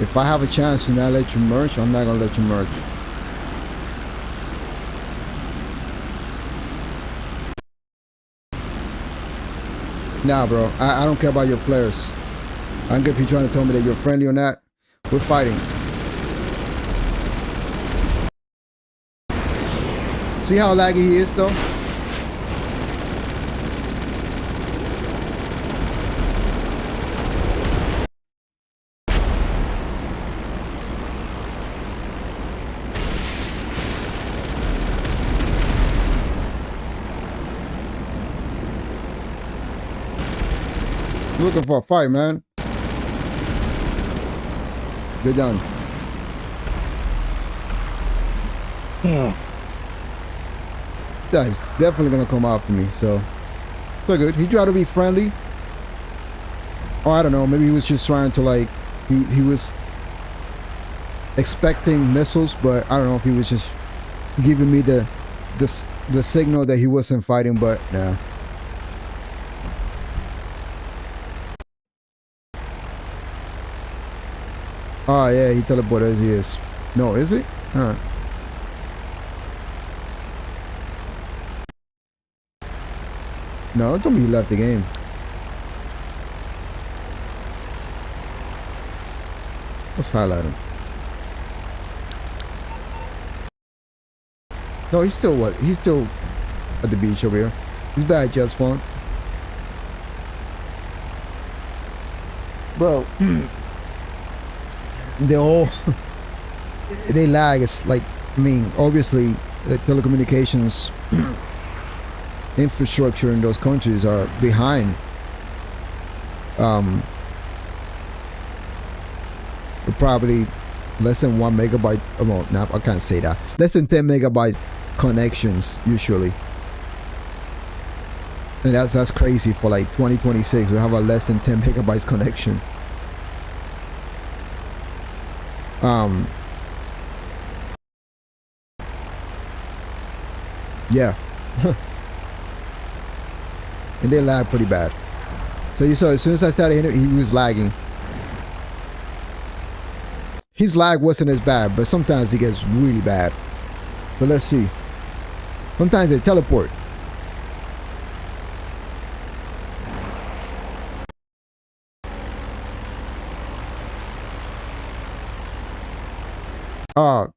If I have a chance to not let you merge, I'm not gonna let you merge. Nah, bro. I don't care about your flares. I don't care if you're trying to tell me that you're friendly or not. We're fighting. See how laggy he is, though? Looking for a fight, man. Get down. Yeah. Guy's definitely gonna come after me, so so good. He tried to be friendly. Oh, I don't know. Maybe he was just trying to like he was expecting missiles, but I don't know if he was just giving me the signal that he wasn't fighting, but nah. Oh yeah, he teleported as he is. No, is it? Alright. No, don't be left the game. Let's highlight him. No, he's still what? He's still at the beach over here. He's back at jet spawn. Bro, they all they lag. It's like, I mean, obviously the telecommunications infrastructure in those countries are behind. Probably less than 1 megabyte. Well, no, I can't say that. Less than 10 megabyte connections usually, and that's crazy for like 2026. We have a less than 10 megabytes connection. Yeah. And they lag pretty bad. So you saw as soon as I started hitting, he was lagging. His lag wasn't as bad, but sometimes it gets really bad. But let's see. Sometimes they teleport.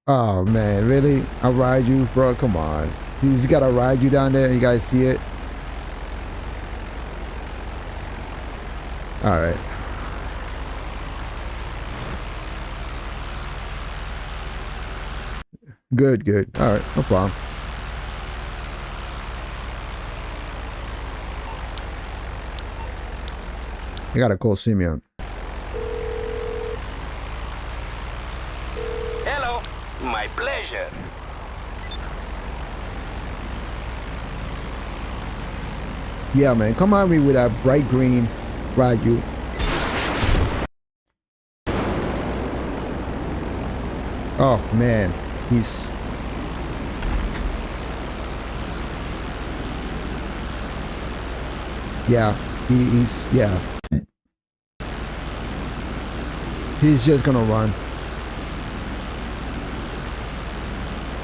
Oh man, really? I'll ride you, bro. Come on. He's gotta ride you down there. You guys see it? All right. Good, good. All right, no problem. I gotta call Simeon. Hello, my pleasure. Yeah, man, come on me with that bright green Raju. Oh man, he's yeah, he's yeah. He's just gonna run.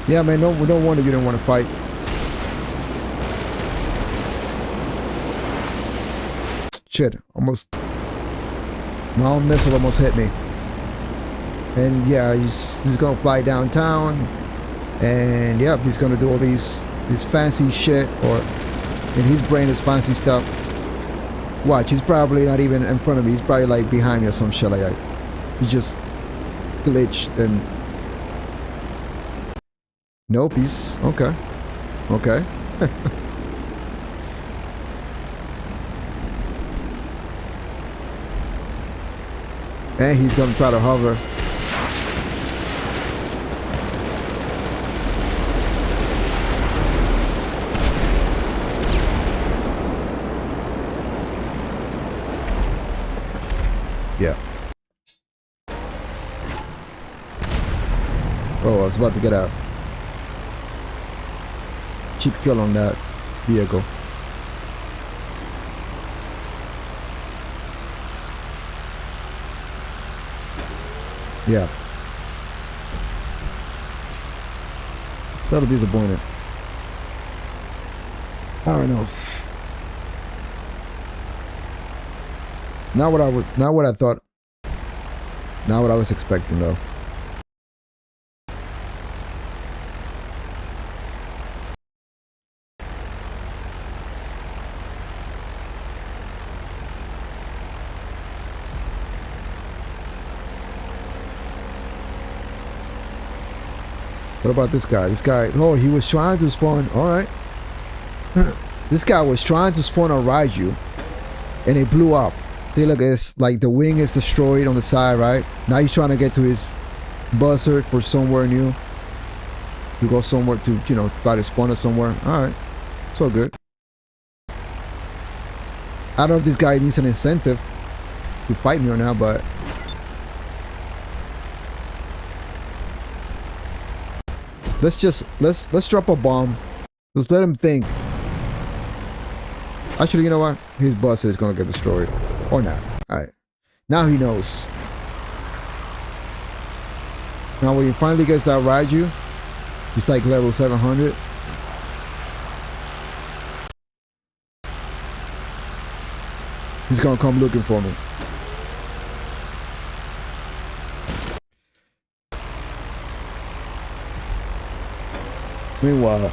Yeah, man, no, we don't want to get in, want to fight. Shit, almost. My own missile almost hit me. And yeah, he's gonna fly downtown, and yep, he's gonna do all these fancy shit, or in his brain is fancy stuff. Watch, he's probably not even in front of me. He's probably like behind me or some shit like that. He's just glitched and. Nope, he's okay. Okay. And he's gonna try to hover. Yeah. Oh, I was about to get a cheap kill on that vehicle. Yeah. Sort of disappointed. I don't know. Not what I thought. Not what I was expecting though. What about this guy? This guy, oh, he was trying to spawn. All right. This guy was trying to spawn on Raiju, and it blew up. See, look, it's like the wing is destroyed on the side, right? Now he's trying to get to his buzzer for somewhere new. To go somewhere to, you know, try to spawn it somewhere. All right. It's all good. I don't know if this guy needs an incentive to fight me or not, but... Let's drop a bomb. Let's let him think. Actually, you know what? His bus is gonna get destroyed. Or not. Alright. Now he knows. Now when he finally gets that Raiju, he's like level 700. He's gonna come looking for me. Meanwhile,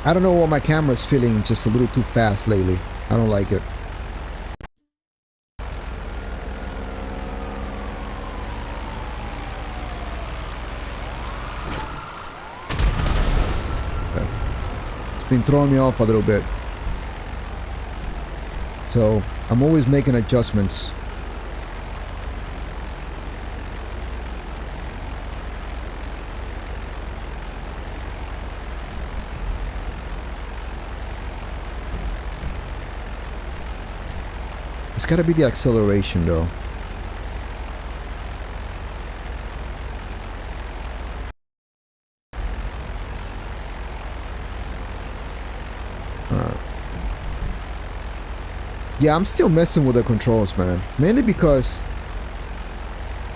I don't know what my camera's feeling just a little too fast lately. I don't like it. It's been throwing me off a little bit. So I'm always making adjustments. It's gotta be the acceleration though. Yeah, I'm still messing with the controls, man. Mainly because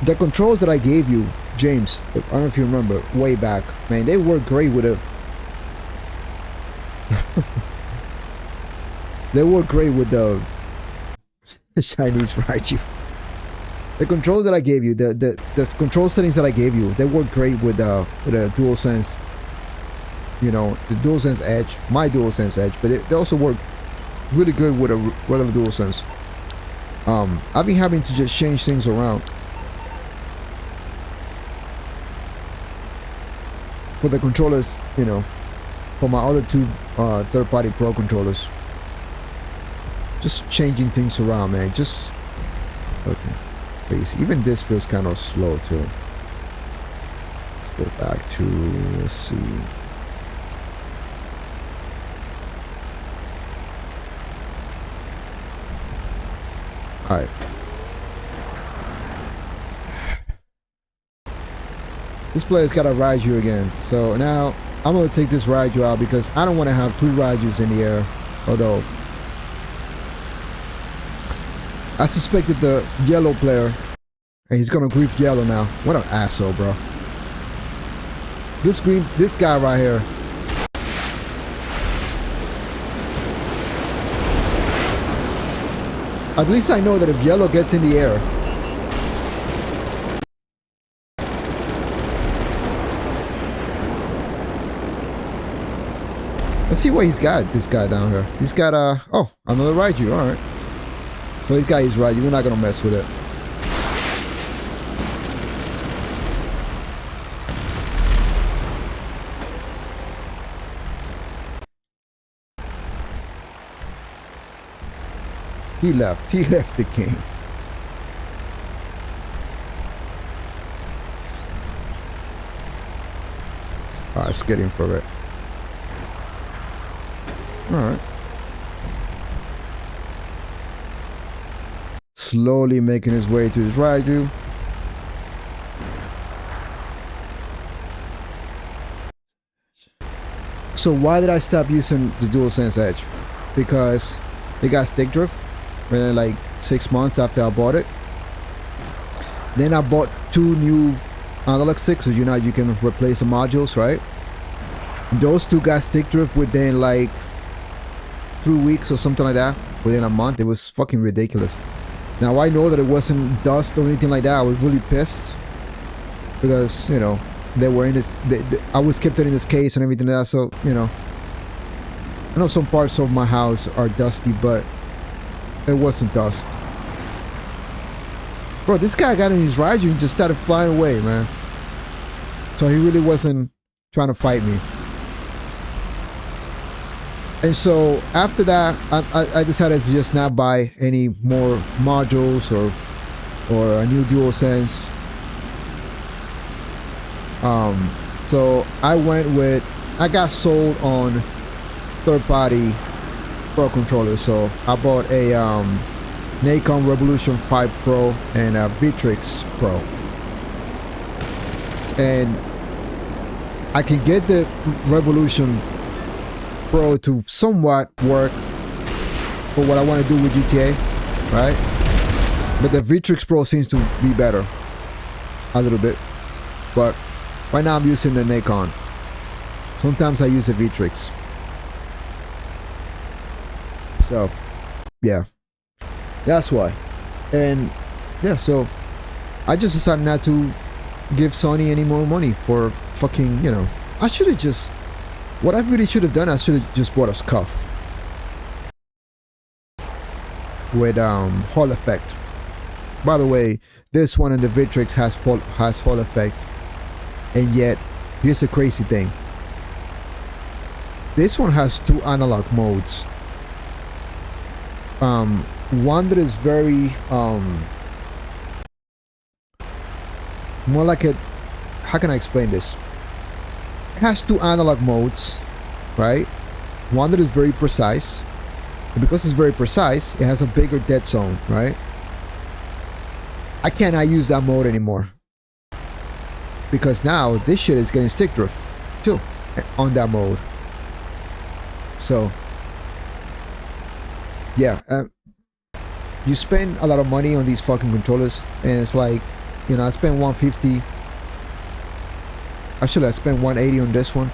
the controls that I gave you, James, I don't know if you remember, way back, man, they work great with it. They work great with the Chinese Raiju. The controls that I gave you, the control settings that I gave you, they work great with a DualSense. You know, the DualSense Edge, my DualSense Edge, but they also work really good with a regular DualSense. I've been having to just change things around for the controllers, you know, for my other two third-party Pro controllers. Just changing things around, man. Just okay, crazy. Even this feels kind of slow too. Let's go back to, let's see. All right. This player's got to Raiju again. So now I'm going to take this Raiju out because I don't want to have two Raijus in the air. Although I suspected the yellow player, and he's gonna grief yellow now. What an asshole, bro. This guy right here. At least I know that if yellow gets in the air, let's see what he's got. This guy down here. He's got oh, another Raiju. All right. So this guy is right. You're not gonna mess with it. He left. He left the game. Alright, let's get in for it. Alright. Slowly making his way to his Raiju. So why did I stop using the DualSense Edge? Because it got stick drift within like 6 months after I bought it. Then I bought 2 new analog sticks, so you know you can replace the modules, right? Those 2 got stick drift within like 3 weeks or something like that. Within a month. It was fucking ridiculous. Now I know that it wasn't dust or anything like that. I was really pissed because, you know, they were in this. I was kept it in this case and everything like that. So, you know, I know some parts of my house are dusty, but it wasn't dust. Bro, this guy got in his Raiju and just started flying away, man. So he really wasn't trying to fight me. And so after that, I decided to just not buy any more modules or a new DualSense. So I went with, I got sold on third-party Pro controller. So I bought a Nikon Revolution 5 Pro and a Vitrix Pro. And I can get the Revolution Pro to somewhat work for what I want to do with GTA, right? But the Vitrix Pro seems to be better a little bit. But right now I'm using the Nikon. Sometimes I use the Vitrix. So, yeah. That's why. And, yeah, so I just decided not to give Sony any more money for fucking, you know. I should have just... What I really should have done, I should have just bought a scuff. With Hall effect. By the way, this one in the Vitrix has Hall effect. And yet, here's the crazy thing. This one has 2 analog modes. One that is very more like a, how can I explain this? It has 2 analog modes, right? One that is very precise. And because it's very precise, it has a bigger dead zone, right? I cannot use that mode anymore. Because now this shit is getting stick drift too on that mode. So yeah, you spend a lot of money on these fucking controllers, and it's like, you know, I spent 150. Actually, I spent 180 on this one,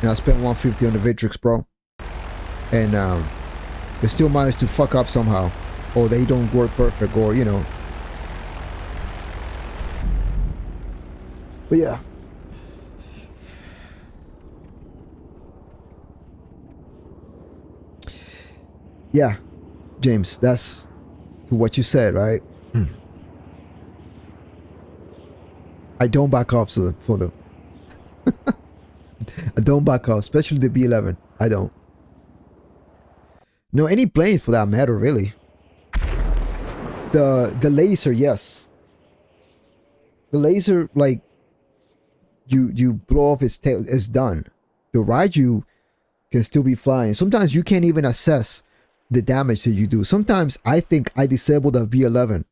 and I spent 150 on the Vitrix Pro, and they still managed to fuck up somehow, or they don't work perfect, or you know. But yeah. Yeah, James, that's what you said, right? I don't back off for them. I don't back off, especially the B11. I don't. No, any plane for that matter, really. The laser, yes. The laser, like, you blow off its tail, it's done. The Raiju can still be flying. Sometimes you can't even assess the damage that you do. Sometimes I think I disabled a V11.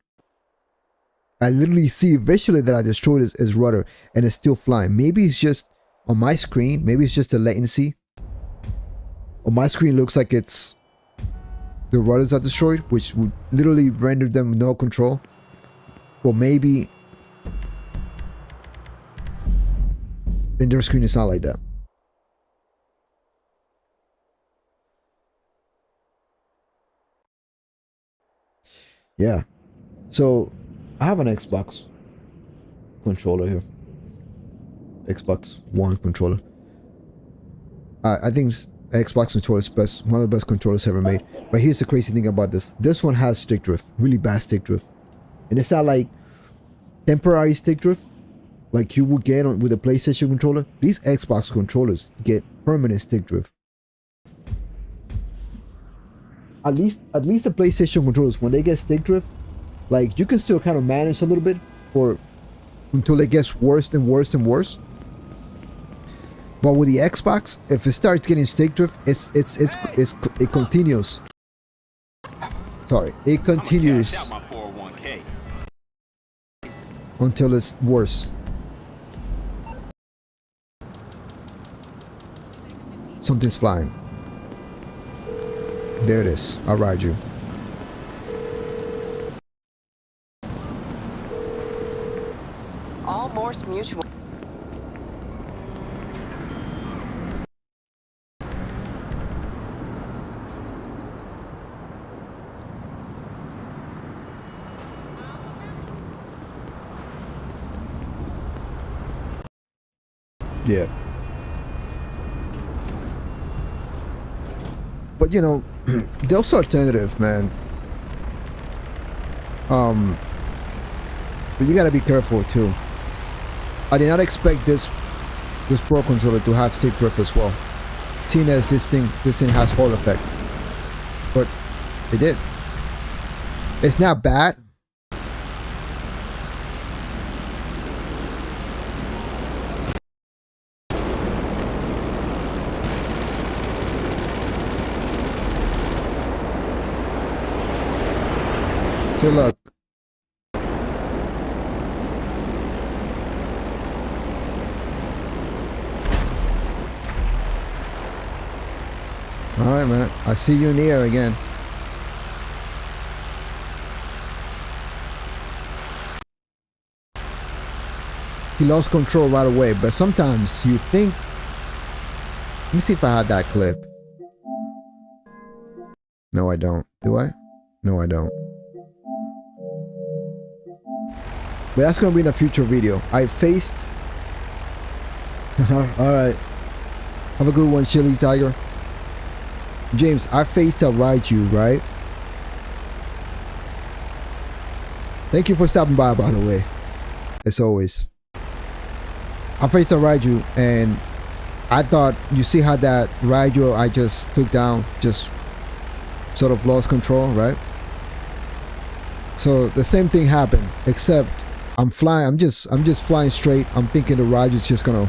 I literally see visually that I destroyed his rudder and it's still flying. Maybe it's just on my screen. Maybe it's just the latency. On my screen looks like it's the rudders are destroyed, which would literally render them no control. Or maybe in their screen it's not like that. Yeah, so I have an Xbox controller here. Xbox One controller. I think Xbox controller is one of the best controllers ever made. But here's the crazy thing about this. This one has stick drift, really bad stick drift, and it's not like temporary stick drift like you would get with a PlayStation controller. These Xbox controllers get permanent stick drift. At least the PlayStation controllers, when they get stick drift, like you can still kind of manage a little bit until it gets worse and worse and worse. But with the Xbox, if it starts getting stick drift, it continues. Sorry, it continues until it's worse. Something's flying. There it is. I'll ride you. All Morse Mutual. Yeah. But you know, those alternative, man. But you gotta be careful too. I did not expect this Pro controller to have stick drift as well. Seeing as this thing has Hall effect. But it did. It's not bad. So look. Alright, man. I see you in the air again. He lost control right away, but sometimes you think... Let me see if I had that clip. No, I don't. Do I? No, I don't. But that's gonna be in a future video. I faced... Alright. Have a good one, Chili Tiger. James, I faced a Raiju, right? Thank you for stopping by the way. As always. I faced a Raiju, and I thought, you see how that Raiju I just took down just sort of lost control, right? So the same thing happened, except I'm flying, I'm just flying straight. I'm thinking the Raiju's just gonna...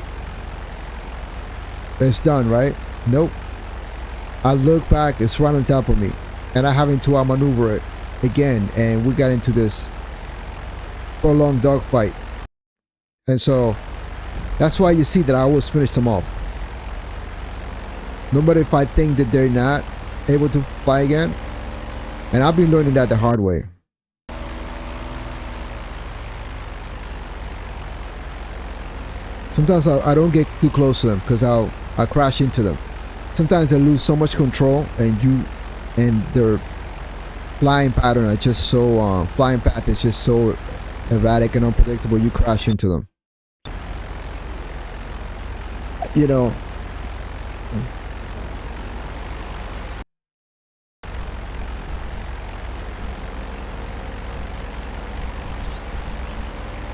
It's done, right? Nope. I look back, it's right on top of me, and I having to outmaneuver it again, and we got into this prolonged dogfight. And so that's why you see that I always finish them off. No matter if I think that they're not able to fly again. And I've been learning that the hard way. Sometimes I don't get too close to them because I crash into them. Sometimes they lose so much control, and their flying pattern are just so flying path is just so erratic and unpredictable. You crash into them. You know.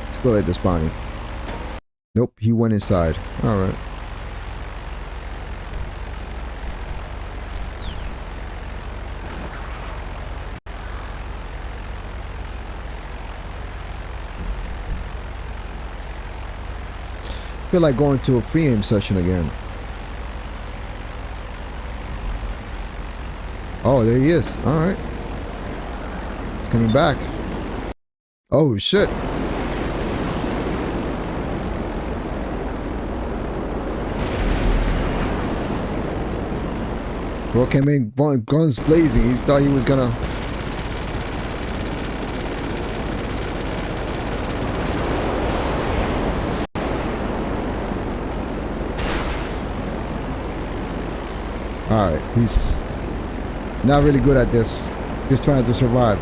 Let's go at the spawning. Nope, he went inside. All right. I feel like going to a free aim session again. Oh, there he is. All right. He's coming back. Oh, shit. Bro came in guns blazing. He thought he was gonna... Alright, he's not really good at this. Just trying to survive.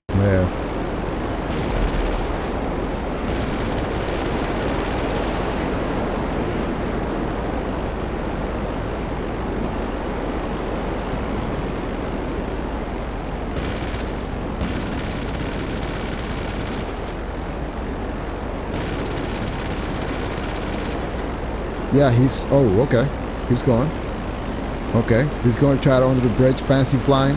Yeah. Yeah, he's... Oh, okay. Keeps going. Okay. He's going to try to under the bridge. Fancy flying.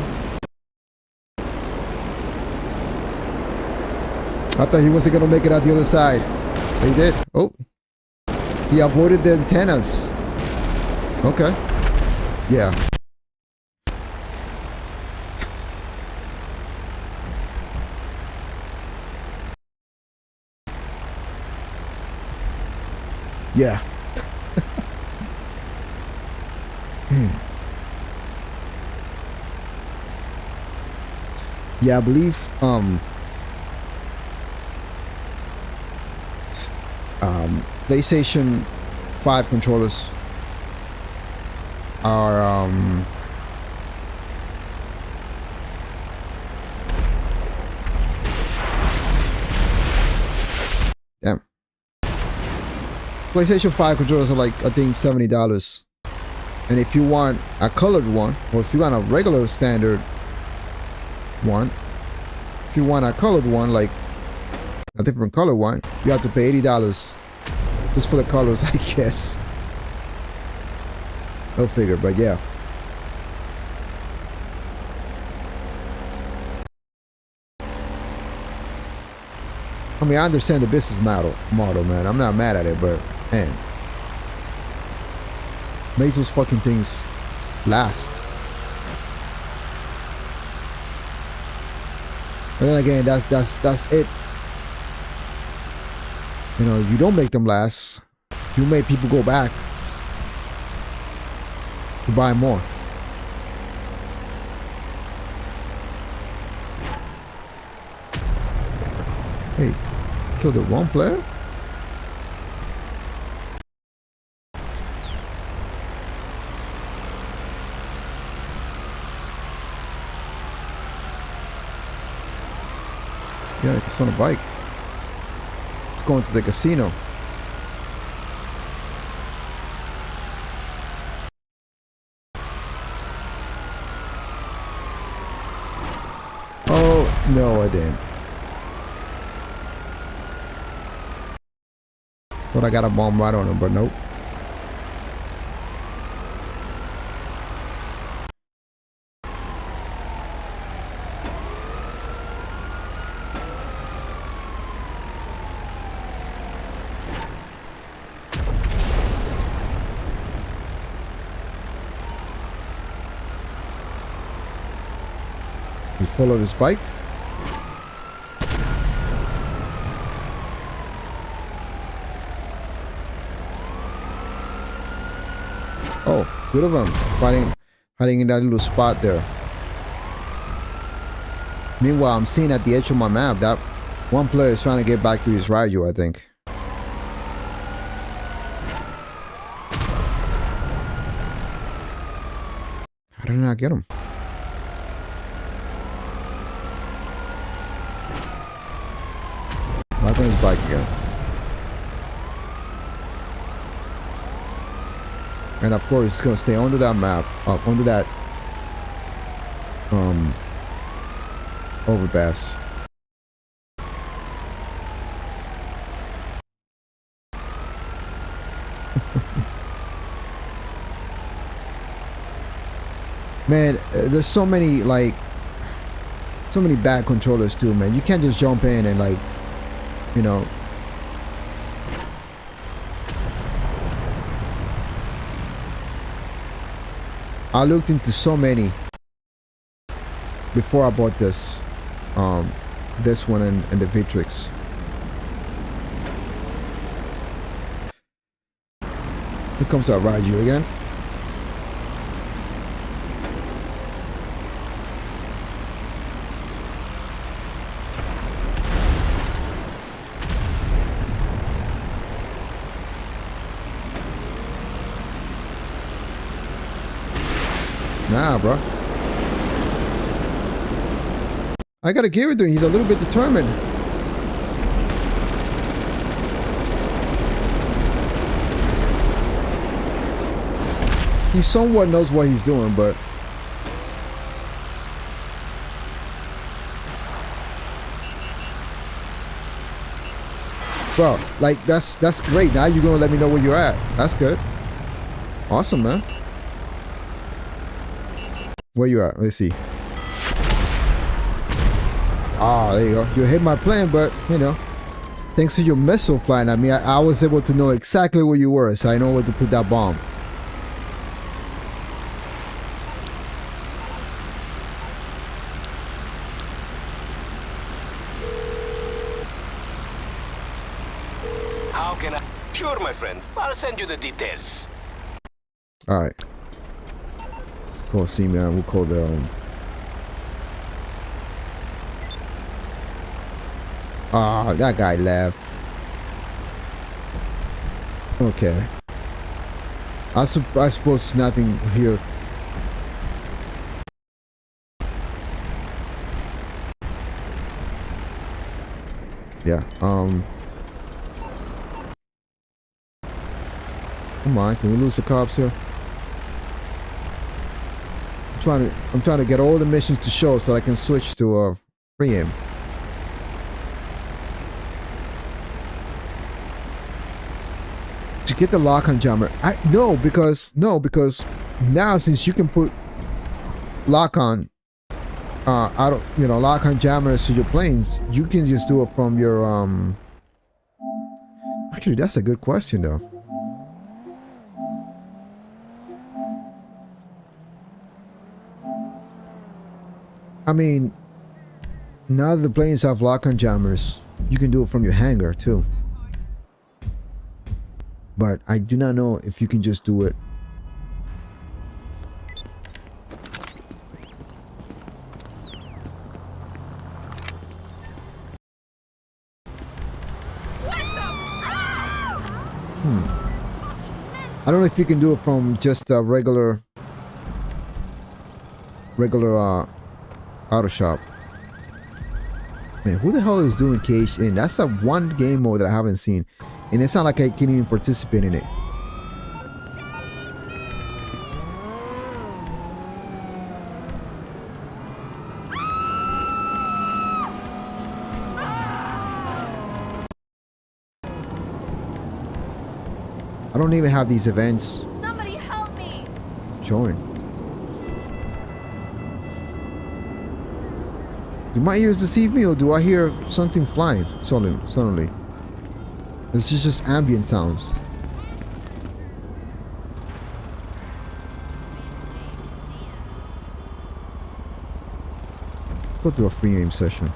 I thought he wasn't going to make it out the other side. But he did. Oh. He avoided the antennas. Okay. Yeah. Yeah. Yeah, I believe PlayStation 5 controllers are yeah. PlayStation 5 controllers are like, I think, $70. And if you want a colored one, or if you want a regular standard one, if you want a colored one, like a different color one, you have to pay $80 just for the colors, I guess. Go figure, but yeah. I mean, I understand the business model, man. I'm not mad at it, but man, makes those fucking things last. But then again, that's it. You know, you don't make them last. You make people go back to buy more. Hey, killed the one player? Yeah, it's on a bike. It's going to the casino. Oh, no, I didn't. Thought I got a bomb right on him, but nope. He followed his bike. Oh, good of him. Hiding in that little spot there. Meanwhile, I'm seeing at the edge of my map that one player is trying to get back to his Raju, I think. How did I not get him? Back on his bike again. And of course, it's gonna stay under that map, under that overpass. Man, there's so many bad controllers too, man. You can't just jump in and like, you know. I looked into so many before I bought this one and the Vitrix. Here comes our Raju again. Nah, bro. I gotta give it to him. He's a little bit determined. He somewhat knows what he's doing, but bro, like that's great. Now you're gonna let me know where you're at. That's good. Awesome, man. Where you at? Let's see. Ah, there you go. You hit my plane, but you know, thanks to your missile flying at me, I was able to know exactly where you were, so I know where to put that bomb. How can I? Sure, my friend. I'll send you the details. All right. Let's call C-Man. We'll call the Ah, that guy left. Okay. I suppose nothing here. Yeah. Come on, can we lose the cops here? I'm trying to get all the missions to show so I can switch to free aim. To get the lock-on jammer, no, because now since you can put lock-on, lock-on jammers to your planes, you can just do it from your Actually, that's a good question though. I mean, now that the planes have lock-on jammers, you can do it from your hangar too. But I do not know if you can just do it. I don't know if you can do it from just a regular auto shop. Man, who the hell is doing cage in? That's a one game mode that I haven't seen, and it's not like I can even participate in it. I don't even have these events Somebody help me! showing. Do my ears deceive me, or do I hear something flying suddenly? It's just ambient sounds. Go to a free aim session.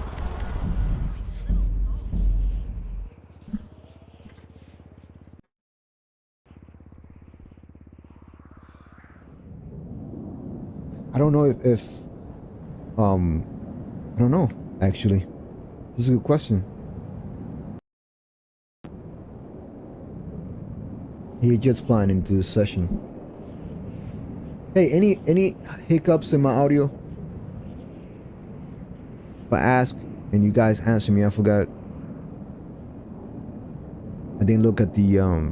I don't know if I don't know, actually. This is a good question. He just flying into the session. Hey, any hiccups in my audio? If I ask and you guys answer me, I forgot. I didn't look at the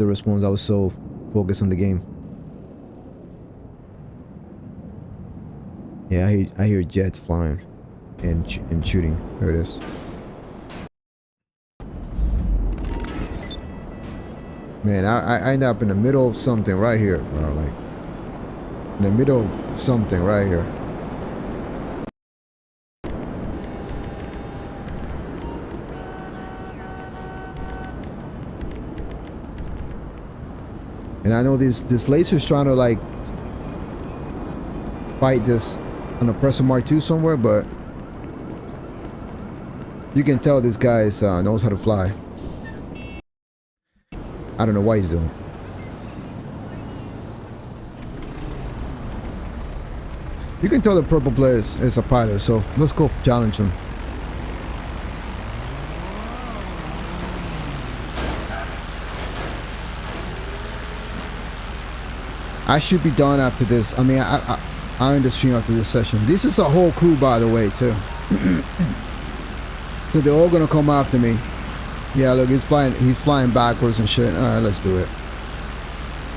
response. I was so focused on the game. Yeah, I hear jets flying and shooting. There it is. Man, I end up in the middle of something right here, bro. Like in the middle of something right here. And I know this laser's trying to like fight this on a Oppressor Mark II somewhere, but you can tell this guy knows how to fly. I don't know what he's doing. You can tell the purple player is a pilot, so let's go challenge him. I should be done after this. I mean, I end the stream after this session. This is a whole crew, by the way, too. So they're all gonna come after me. Yeah, look, he's flying backwards and shit. All right, let's do it.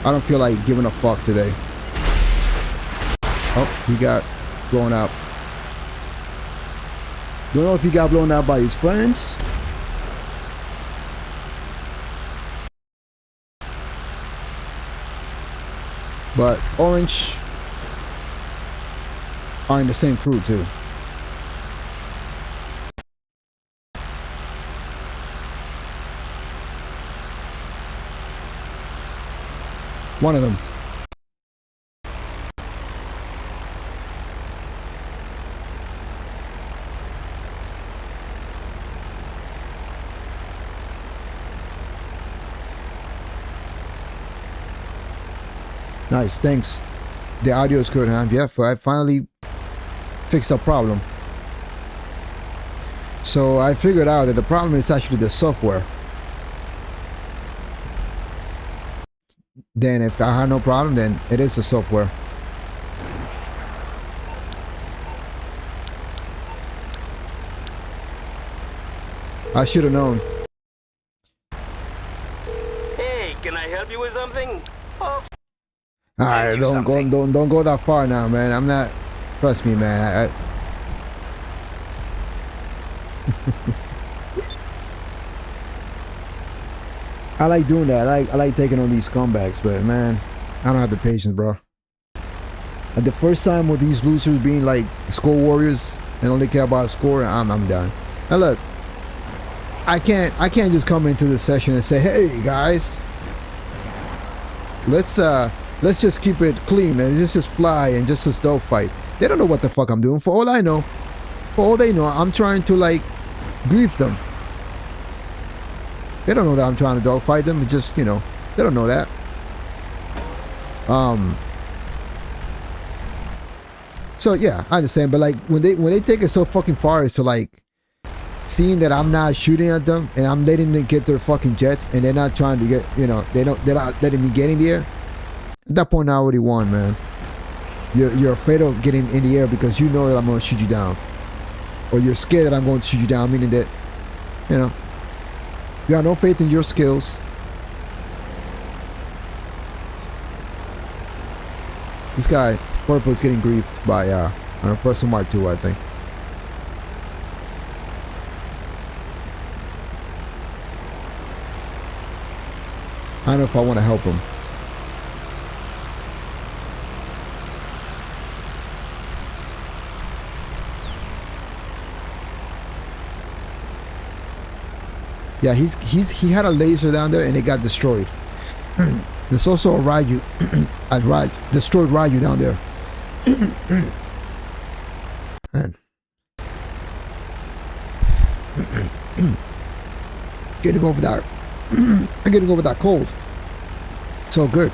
I don't feel like giving a fuck today. Oh, he got blown up. Don't know if he got blown out by his friends. But Orange are in the same crew too. One of them. Nice, thanks. The audio is good, huh? Yeah, I finally fixed a problem. So I figured out that the problem is actually the software. Then if I had no problem, then it is the software. I should have known. Hey, can I help you with something? Oh, Alright, don't go that far now, man. I'm not. Trust me, man. I like doing that. I like taking on these comebacks, but man, I don't have the patience, bro. At the first time with these losers being like score warriors and only care about score, I'm done. Now look, I can't just come into the session and say, hey guys, let's just keep it clean and just fly and just dogfight. They don't know what the fuck I'm doing. For all I know, for all they know, I'm trying to like grief them. They don't know that I'm trying to dogfight them. It's just, you know, they don't know that. So yeah, I understand. But like when they take it so fucking far as to like seeing that I'm not shooting at them and I'm letting them get their fucking jets and they're not trying to get, you know, they're not letting me get in the air. At that point, I already won, man. You're afraid of getting in the air because you know that I'm going to shoot you down. Or you're scared that I'm going to shoot you down, meaning that, you know, you have no faith in your skills. This guy, Purple, is getting griefed by a person Mark II, I think. I don't know if I want to help him. Yeah, he had a laser down there and it got destroyed. There's also a Ryu, destroyed Ryu down there. Man. Getting over that. I'm getting over that cold. So good.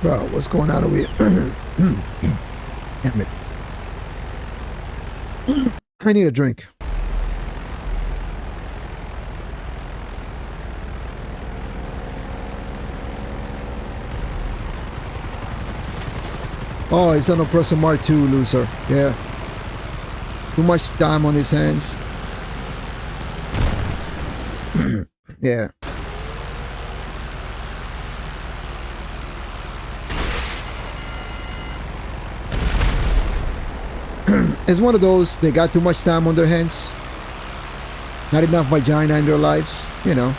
Bro, what's going on over here? Damn it. I need a drink. Oh, it's an Oppressor Mark II loser. Yeah. Too much time on his hands. Yeah. It's one of those, they got too much time on their hands. Not enough vagina in their lives, you know.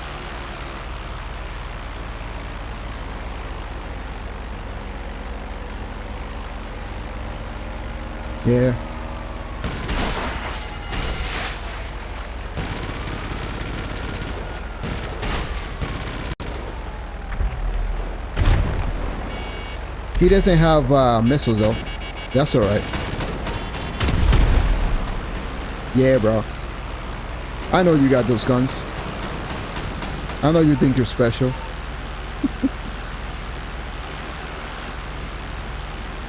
Yeah. He doesn't have missiles though. That's alright. Yeah, bro. I know you got those guns. I know you think you're special.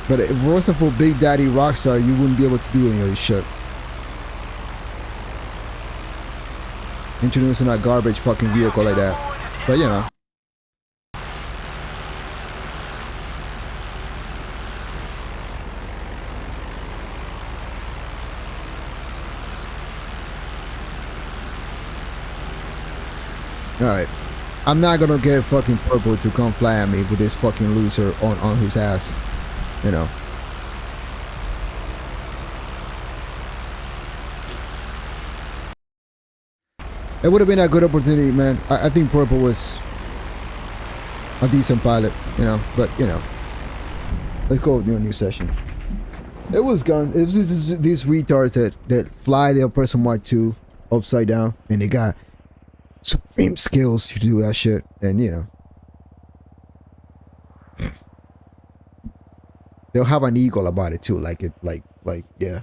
But if it wasn't for Big Daddy Rockstar, you wouldn't be able to do any of this shit. Introducing that garbage fucking vehicle like that. But you know. Alright. I'm not gonna get fucking Purple to come fly at me with this fucking loser on his ass. You know. It would have been a good opportunity, man. I think Purple was a decent pilot, you know, but you know. Let's go do a new session. It was guns. It was these retards that fly the Oppressor Mark II upside down and they got supreme skills to do that shit, and you know they'll have an eagle about it too, like yeah.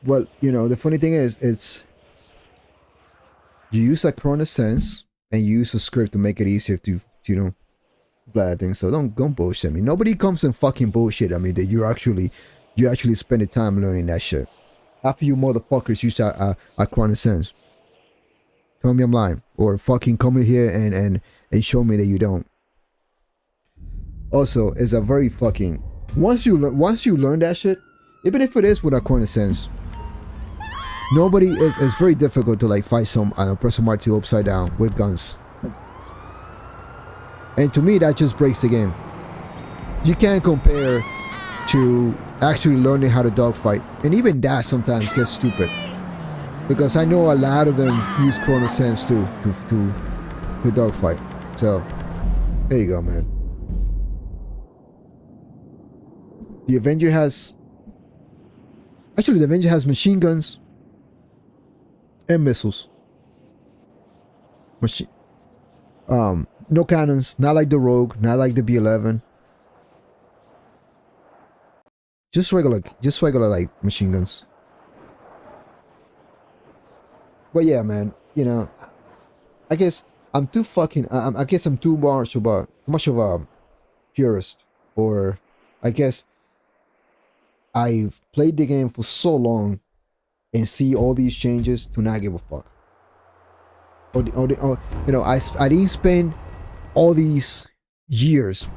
Well, you know, the funny thing is, it's you use a Chrono Sense and you use a script to make it easier to you know fly that thing. So don't bullshit me. Nobody comes and fucking bullshit. I mean that you actually spend the time learning that shit. Half of you motherfuckers use a Chrono Sense. Tell me I'm lying. Or fucking come in here and show me that you don't. Also, it's a very fucking... Once you learn that shit, even if it is with a Chrono Sense, it's very difficult to like fight some Oppressor Mark II upside down with guns. And to me, that just breaks the game. You can't compare to actually learning how to dogfight, and even that sometimes gets stupid. because I know a lot of them use Chrono Sense too to dogfight. So there you go, man. The Avenger has machine guns and missiles. No cannons, not like the Rogue, not like the B11. Just regular like machine guns. But yeah, man, you know, I guess I'm too much of a purist, or I guess I've played the game for so long and see all these changes to not give a fuck. Or you know, I didn't spend all these years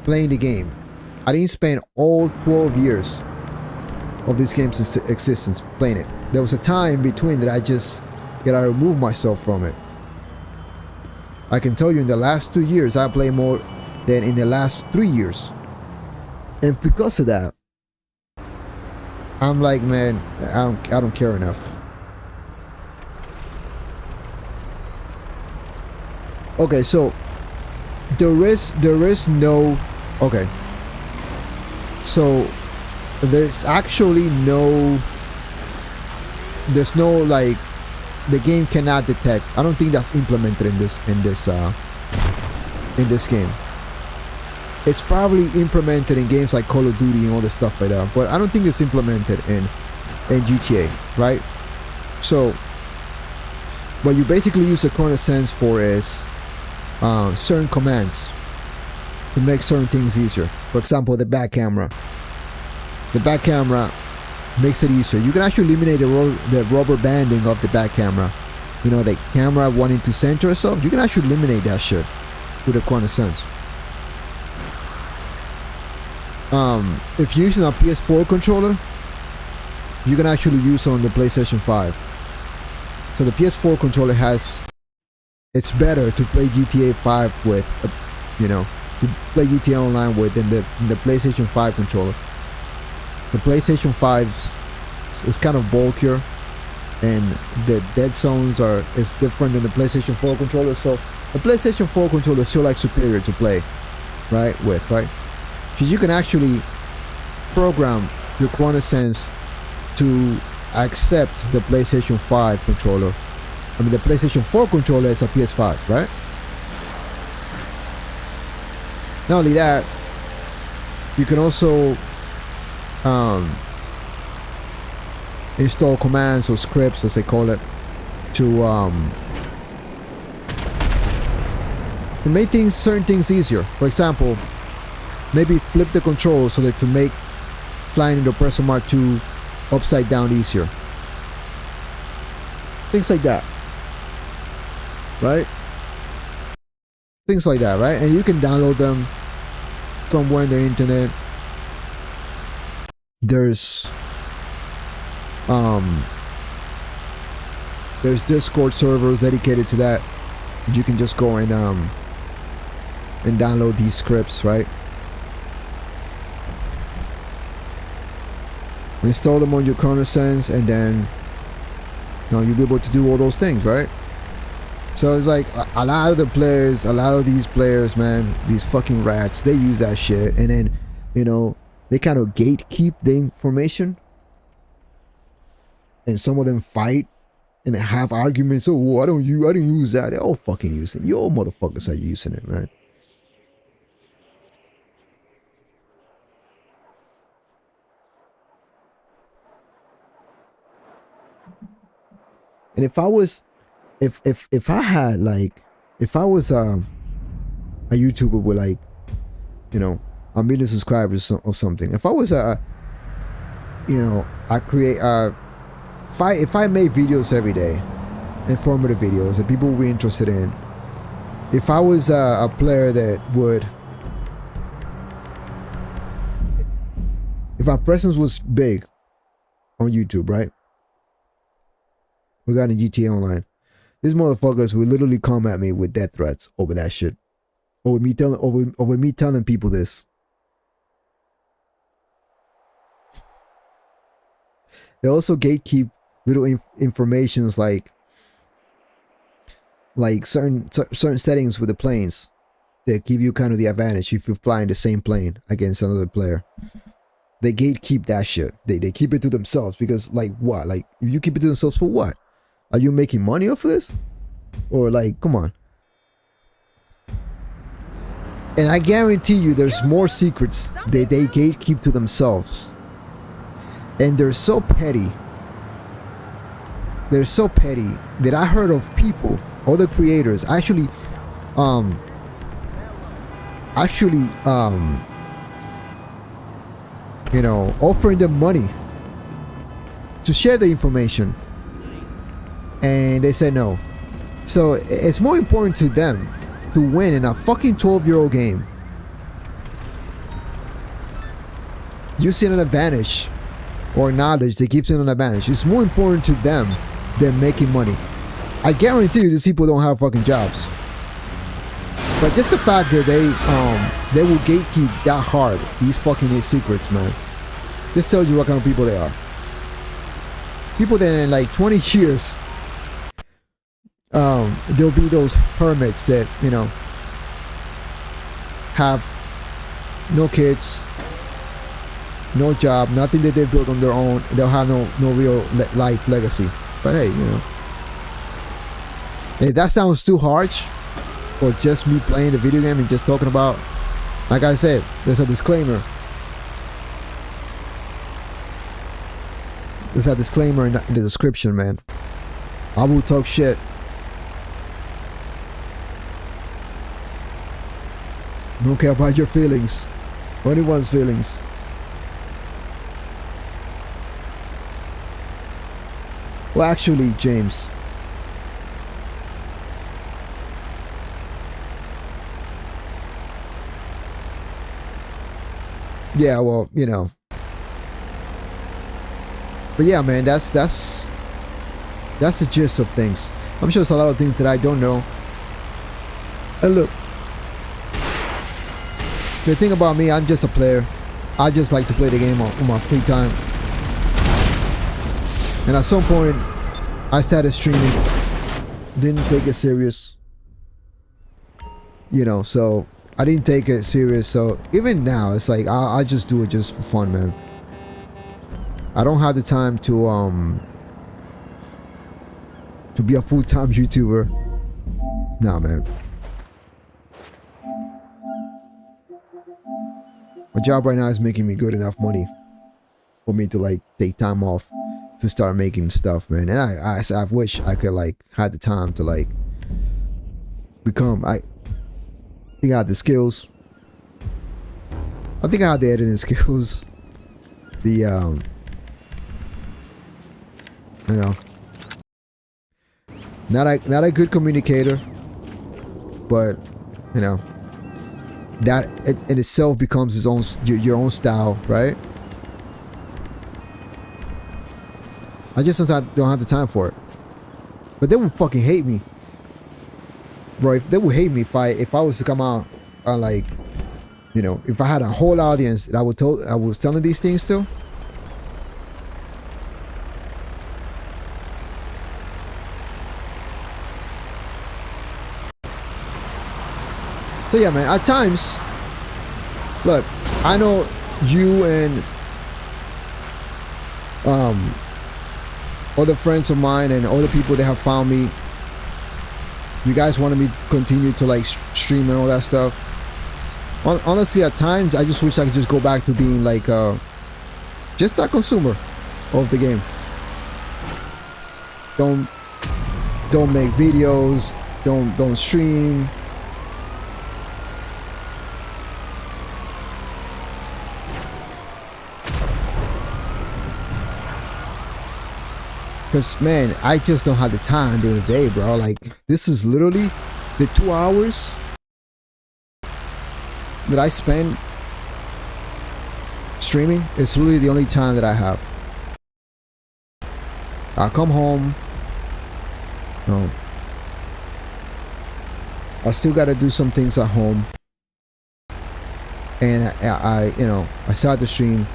playing the game. I didn't spend all 12 years of this game's existence playing it. There was a time in between that I removed myself from it. I can tell you in the last 2 years I played more than in the last 3 years. And because of that, I'm like, man, I don't care enough. Okay, so there is no, okay, so there's actually no, there's no, like, the game cannot detect. I don't think that's implemented in this game. It's probably implemented in games like Call of Duty and all this stuff like that, but I don't think it's implemented in GTA, right? So what you basically use the Chrono Sense for is certain commands to make certain things easier. For example, the back camera. The back camera makes it easier. You can actually eliminate the rubber banding of the back camera. You know, the camera wanting to center itself. You can actually eliminate that shit with the Chrono Sense. If you're using a PS4 controller, you can actually use it on the PlayStation 5. So the PS4 controller it's better to play GTA 5 with, you know, to play GTA Online with than the PlayStation 5 controller. The PlayStation 5 is kind of bulkier, and the dead zones is different than the PlayStation 4 controller. So the PlayStation 4 controller is still like superior to play, right? Because you can actually program your Chrono Sense to accept the PlayStation 5 controller. I mean, the PlayStation 4 controller is a PS5, right? Not only that, you can also install commands or scripts, as they call it, to make certain things easier. For example, maybe flip the controls so that to make flying into Presso Mark II upside down easier. Things like that. Right? Things like that, right? And you can download them somewhere in the internet. There's Discord servers dedicated to that. You can just go and download these scripts, right? Install them on your Chrono Sense, and then you'll be able to do all those things, right? So it's like a lot of these players, man, these fucking rats, they use that shit, and then, they kind of gatekeep the information, and some of them fight and have arguments. Oh, I didn't use that. They're all fucking using it. You all motherfuckers are using it, man. And if I was a YouTuber with like, a million subscribers or something, if I was if I made videos every day, informative videos that people would be interested in, if I was a player that would, if my presence was big on YouTube, right? Regarding GTA Online, these motherfuckers would literally come at me with death threats over that shit, over me telling people this. They also gatekeep little informations like certain settings with the planes that give you kind of the advantage if you're flying the same plane against another player. They gatekeep that shit. They keep it to themselves because, like, what? Like, you keep it to themselves for what? Are you making money off of this? Or, like, come on. And I guarantee you there's more secrets that they gatekeep to themselves. And they're so petty. They're so petty that I heard of people, other creators, actually you know, offering them money to share the information, and they said no. So it's more important to them to win in a fucking 12-year-old game using an advantage or knowledge that gives them an advantage. It's more important to them than making money. I guarantee you these people don't have fucking jobs. But just the fact that they will gatekeep that hard these fucking secrets, man. This tells you what kind of people they are. People that in like 20 years, there'll be those hermits that, you know, have no kids, no job, nothing that they built on their own. They'll have no real life legacy. But hey, you know, if that sounds too harsh, or just me playing the video game and just talking about, like I said, there's a disclaimer. There's a disclaimer in the description, man. I will talk shit. Don't care about your feelings. Anyone's feelings. Well, actually, James. Yeah, well, you know. But yeah, man, that's the gist of things. I'm sure there's a lot of things that I don't know. And look, the thing about me, I'm just a player. I just like to play the game on my free time. And at some point, I started streaming. Didn't take it serious. You know, so I didn't take it serious. So even now, it's like I just do it just for fun, man. I don't have the time to be a full-time YouTuber. Nah, man. My job right now is making me good enough money for me to like take time off to start making stuff, man. And I wish I could like had the time to like become. I think I had the skills. I think I had the editing skills. The you know, not a good communicator, but you know, that in itself becomes its own your own style, right? I just sometimes don't have the time for it. But they would fucking hate me, bro. They would hate me if I was to come out like, you know, if I had a whole audience that I was telling these things to. So yeah, man, at times, look, I know you and other friends of mine and other people that have found me, you guys wanted me to continue to like stream and all that stuff. Honestly, at times, I just wish I could just go back to being like just a consumer of the game. Don't make videos, don't stream. Because, man, I just don't have the time during the day, bro. Like, this is literally the 2 hours that I spend streaming. It's really the only time that I have. I come home. No. I still got to do some things at home. And I you know, I start the stream.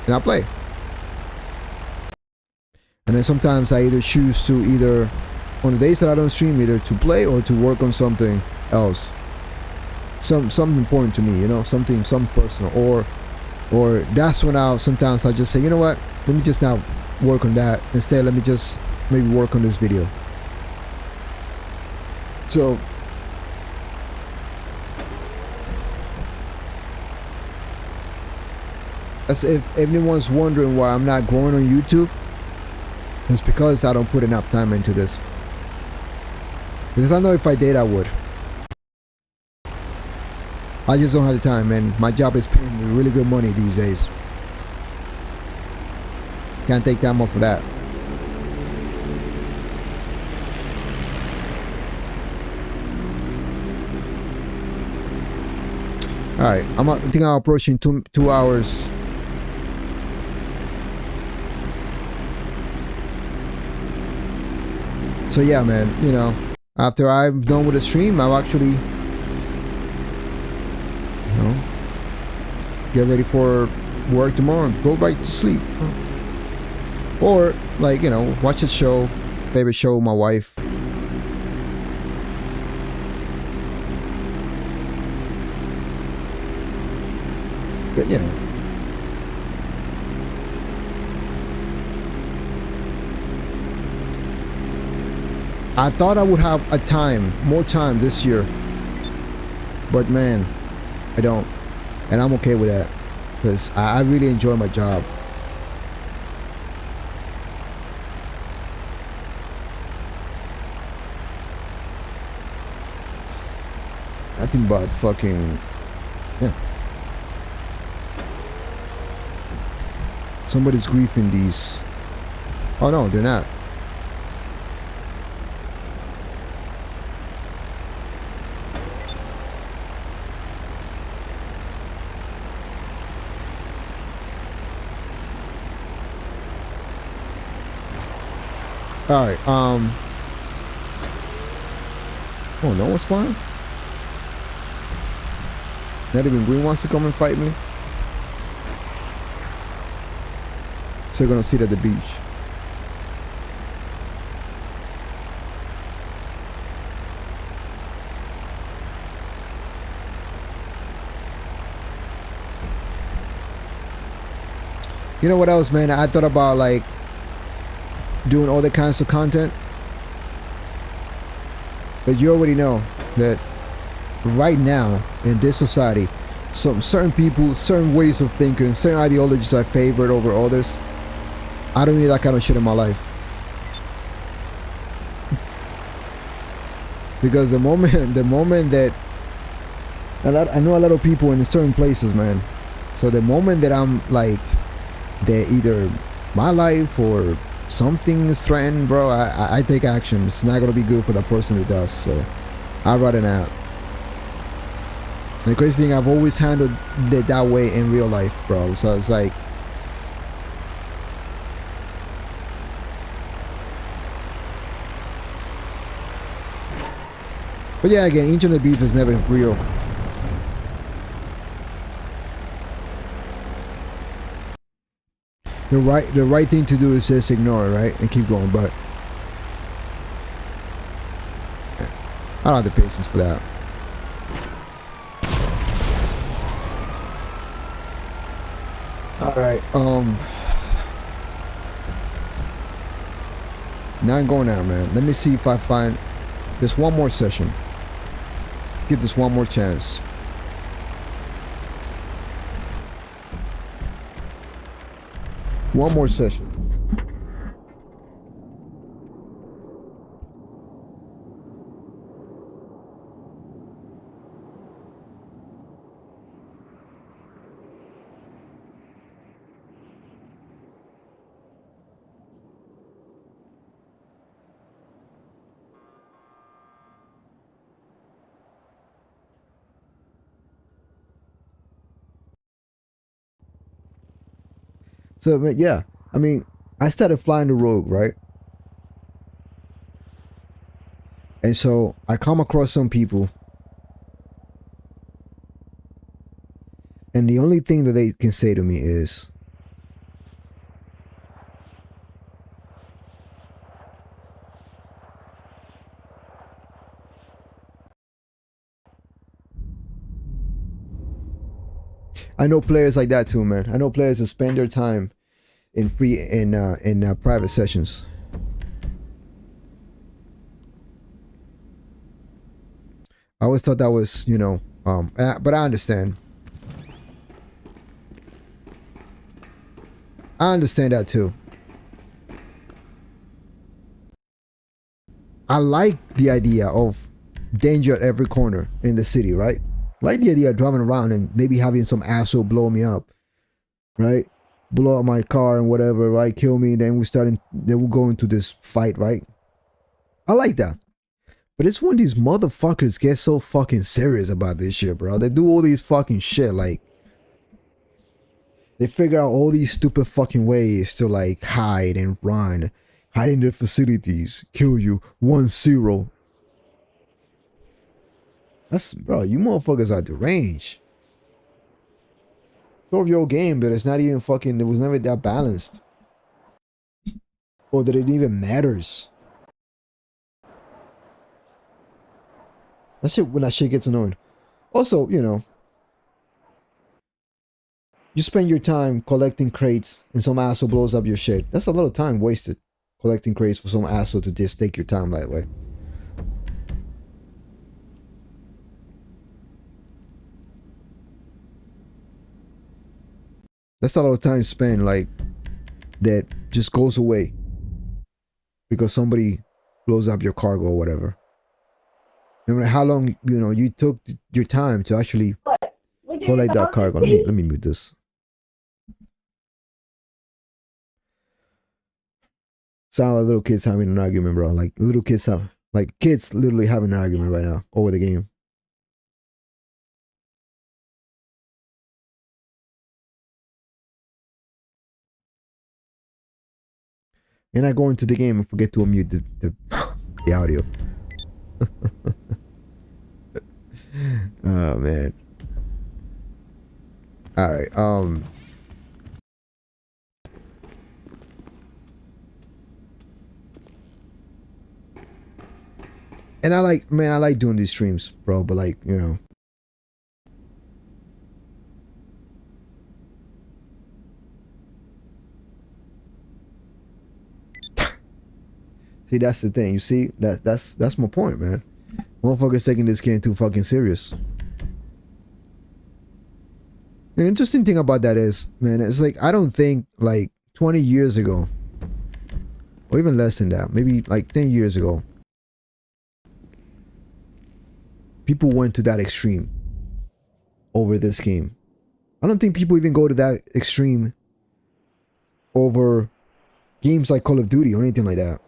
And I play. And then sometimes I either choose to on the days that I don't stream, either to play or to work on something else. Something important to me, you know, something personal, or that's when sometimes I just say, you know what, let me just now work on that. Instead, let me just maybe work on this video. So as if anyone's wondering why I'm not growing on YouTube, it's because I don't put enough time into this. Because I know if I did, I would. I just don't have the time, and my job is paying me really good money these days. Can't take time off for that. Alright, I think I'm approaching 2 hours. So yeah, man, you know, after I'm done with the stream, I'll actually, you know, get ready for work tomorrow and go right to sleep. Or, like, you know, watch a show, favorite show with my wife. But, you know. I thought I would have more time this year. But man, I don't. And I'm okay with that. Because I really enjoy my job. I think about fucking... Yeah. Somebody's griefing these. Oh no, they're not. Alright, oh, no one's fine? Not even Green wants to come and fight me? So they're gonna sit at the beach. You know what else, man? I thought about, like, doing all the kinds of content. But you already know that right now in this society, some certain people, certain ways of thinking, certain ideologies are favored over others. I don't need that kind of shit in my life. Because the moment that I know a lot of people in certain places, man. So the moment that I'm like, that either my life or something is threatened, bro, I take action. It's not gonna be good for the person who does. So I'd rather not. The crazy thing, I've always handled it that way in real life, bro. So it's like, but yeah, again, internet beef is never real. The right thing to do is just ignore it, right? And keep going, but I don't have the patience for that. Alright, now I'm going out, man. Let me see if I find this one more session. Give this one more chance. One more session. So, yeah, I mean, I started flying the rogue, right? And so I come across some people, and the only thing that they can say to me is, I know players like that too, man. I know players that spend their time in private sessions. I always thought that was, you know, but I understand. I understand that too. I like the idea of danger at every corner in the city, right? I like the idea of driving around and maybe having some asshole blow me up, right? Blow up my car and whatever, right? Kill me. Then we go into this fight, right? I like that. But it's when these motherfuckers get so fucking serious about this shit, bro. They do all these fucking shit, like they figure out all these stupid fucking ways to like hide and run, hide in their facilities, kill you 1-0. That's, bro, you motherfuckers are deranged. 12-year-old game that it's not even fucking, it was never that balanced. Or that it even matters. That shit, when that shit gets annoying. Also, you know, you spend your time collecting crates and some asshole blows up your shit. That's a lot of time wasted collecting crates for some asshole to just take your time that way. That's a lot of time spent, like, that just goes away because somebody blows up your cargo or whatever. No matter how long, you know, you took your time to actually collect that cargo. Let me mute this. Sound like little kids having an argument, bro. Like little kids have, like kids literally having an argument right now over the game. And I go into the game and forget to unmute the audio. Oh man. All right. And I like doing these streams, bro, but like, you know. See, that's the thing. You see, that's my point, man. Motherfuckers taking this game too fucking serious. An interesting thing about that is, man, it's like, I don't think like 20 years ago, or even less than that, maybe like 10 years ago, people went to that extreme over this game. I don't think people even go to that extreme over games like Call of Duty or anything like that.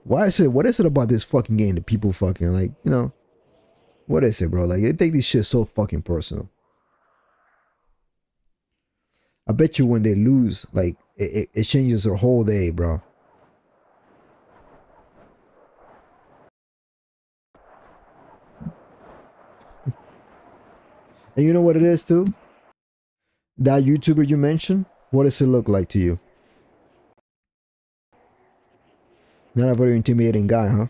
Why is it? What is it about this fucking game that people fucking like, you know? What is it, bro? Like, they take this shit so fucking personal. I bet you when they lose, like, it changes their whole day, bro. And you know what it is too? That YouTuber you mentioned, what does it look like to you? Not a very intimidating guy, huh?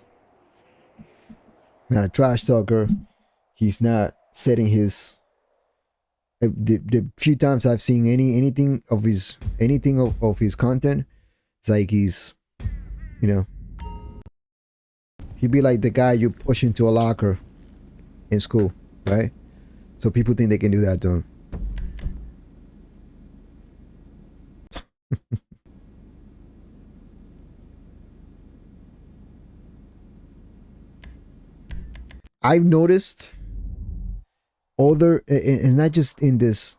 Not a trash talker. He's not setting his... The few times I've seen anything of his content, it's like he's, you know, he'd be like the guy you push into a locker in school, right? So people think they can do that to him. I've noticed it's not just in this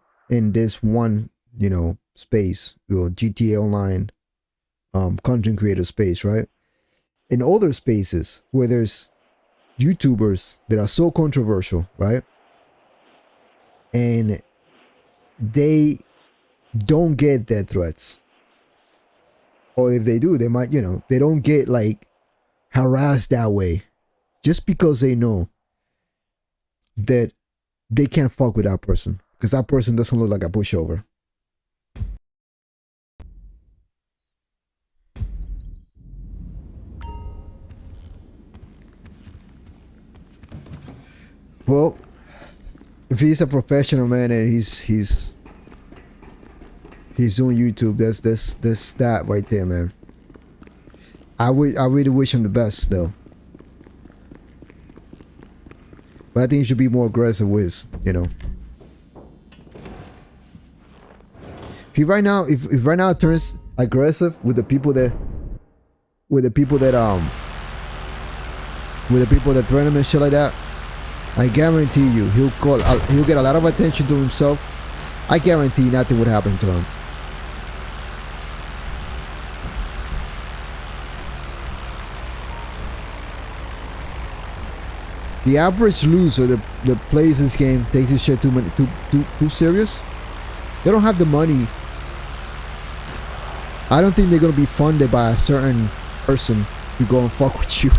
one, you know, space, you know, GTA Online, content creator space, right? In other spaces where there's YouTubers that are so controversial, right? And they don't get death threats. Or if they do, they might, you know, they don't get like harassed that way just because they know that they can't fuck with that person because that person doesn't look like a pushover. Well, if he's a professional, man, and he's doing YouTube, that's that right there, man. I really wish him the best, though. But I think he should be more aggressive with, you know. If right now turns aggressive with the people that threaten him and shit like that, I guarantee you he'll get a lot of attention to himself. I guarantee nothing would happen to him. The average loser that plays this game takes this shit too serious. They don't have the money. I don't think they're gonna be funded by a certain person to go and fuck with you,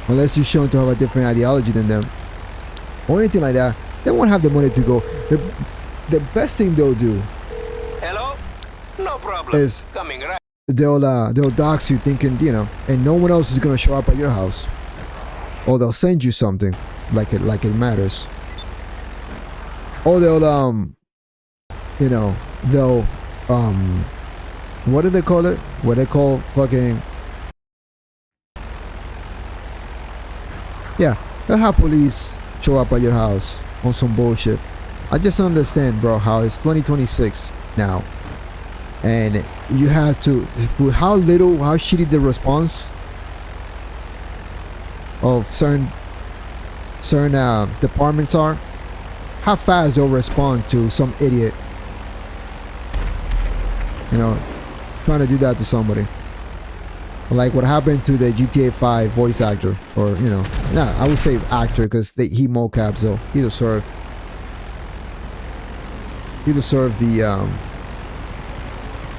unless you're shown to have a different ideology than them or anything like that. They won't have the money to go. The best thing they'll do, Hello? No problem. is Coming right. they'll dox you, thinking, you know, and no one else is gonna show up at your house, or they'll send you something like it matters, or they'll you know, they'll what do they call it? What they call fucking, yeah, they'll have police show up at your house on some bullshit. I just don't understand, bro, how it's 2026 now, and you have to, how shitty the response of certain departments are, how fast they'll respond to some idiot, you know, trying to do that to somebody. Like what happened to the GTA 5 voice actor, or, you know, nah, I would say actor, because he mocaps, though. He deserved the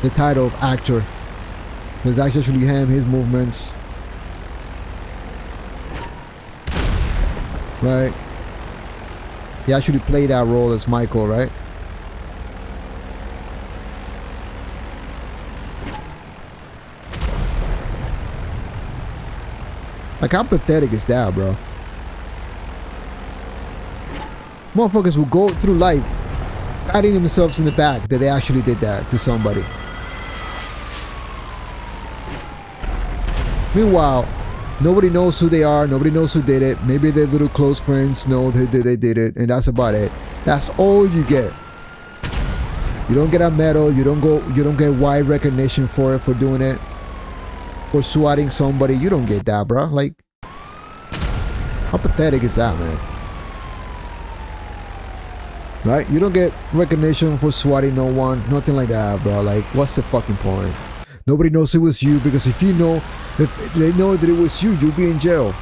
title of actor. It's actually him, his movements, right? He actually played that role as Michael, right? Like, how pathetic is that, bro? Motherfuckers will go through life patting themselves in the back that they actually did that to somebody. Meanwhile, nobody knows who they are. Nobody knows who did it. Maybe their little close friends know they did it, and that's about it. That's all you get. You don't get a medal. You don't get wide recognition for doing it. For swatting somebody. You don't get that, bro. Like, how pathetic is that, man? Right? You don't get recognition for swatting no one. Nothing like that, bro. Like, what's the fucking point? Nobody knows it was you, because if they know that it was you, you'll be in jail.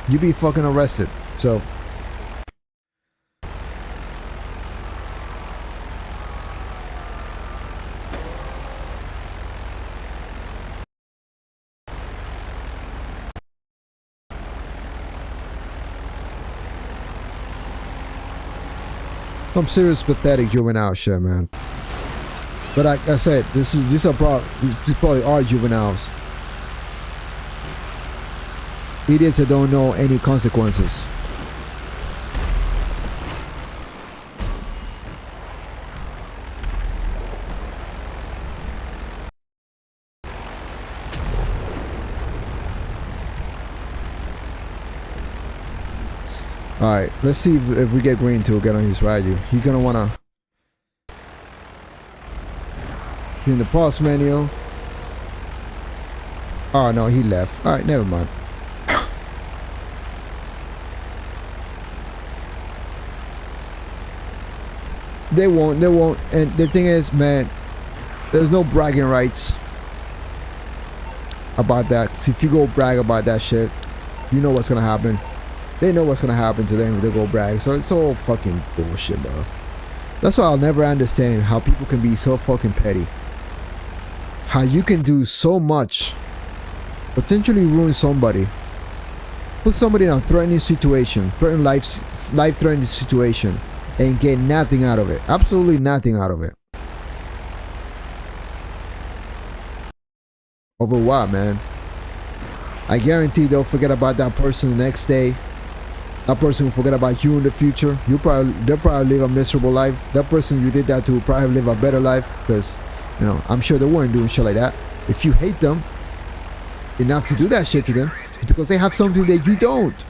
You'll be fucking arrested. So some serious pathetic juvenile shit, man. But like I said, these probably are juveniles. Idiots that don't know any consequences. Alright, let's see if we get Green to get on his radio. He's gonna wanna... He's in the pause menu. Oh no, he left. Alright, never mind. They won't. And the thing is, man, there's no bragging rights about that. So if you go brag about that shit, you know what's gonna happen. They know what's gonna happen to them if they go brag. So it's all fucking bullshit, bro. That's why I'll never understand how people can be so fucking petty. How you can do so much, potentially ruin somebody, put somebody in a threatening situation, life-threatening situation, and get nothing out of it. Absolutely nothing out of it. Over what, man? I guarantee they'll forget about that person the next day. That person will forget about you in the future. They'll probably live a miserable life. That person you did that to will probably live a better life because, you know, I'm sure they weren't doing shit like that. If you hate them enough to do that shit to them, it's because they have something that you don't.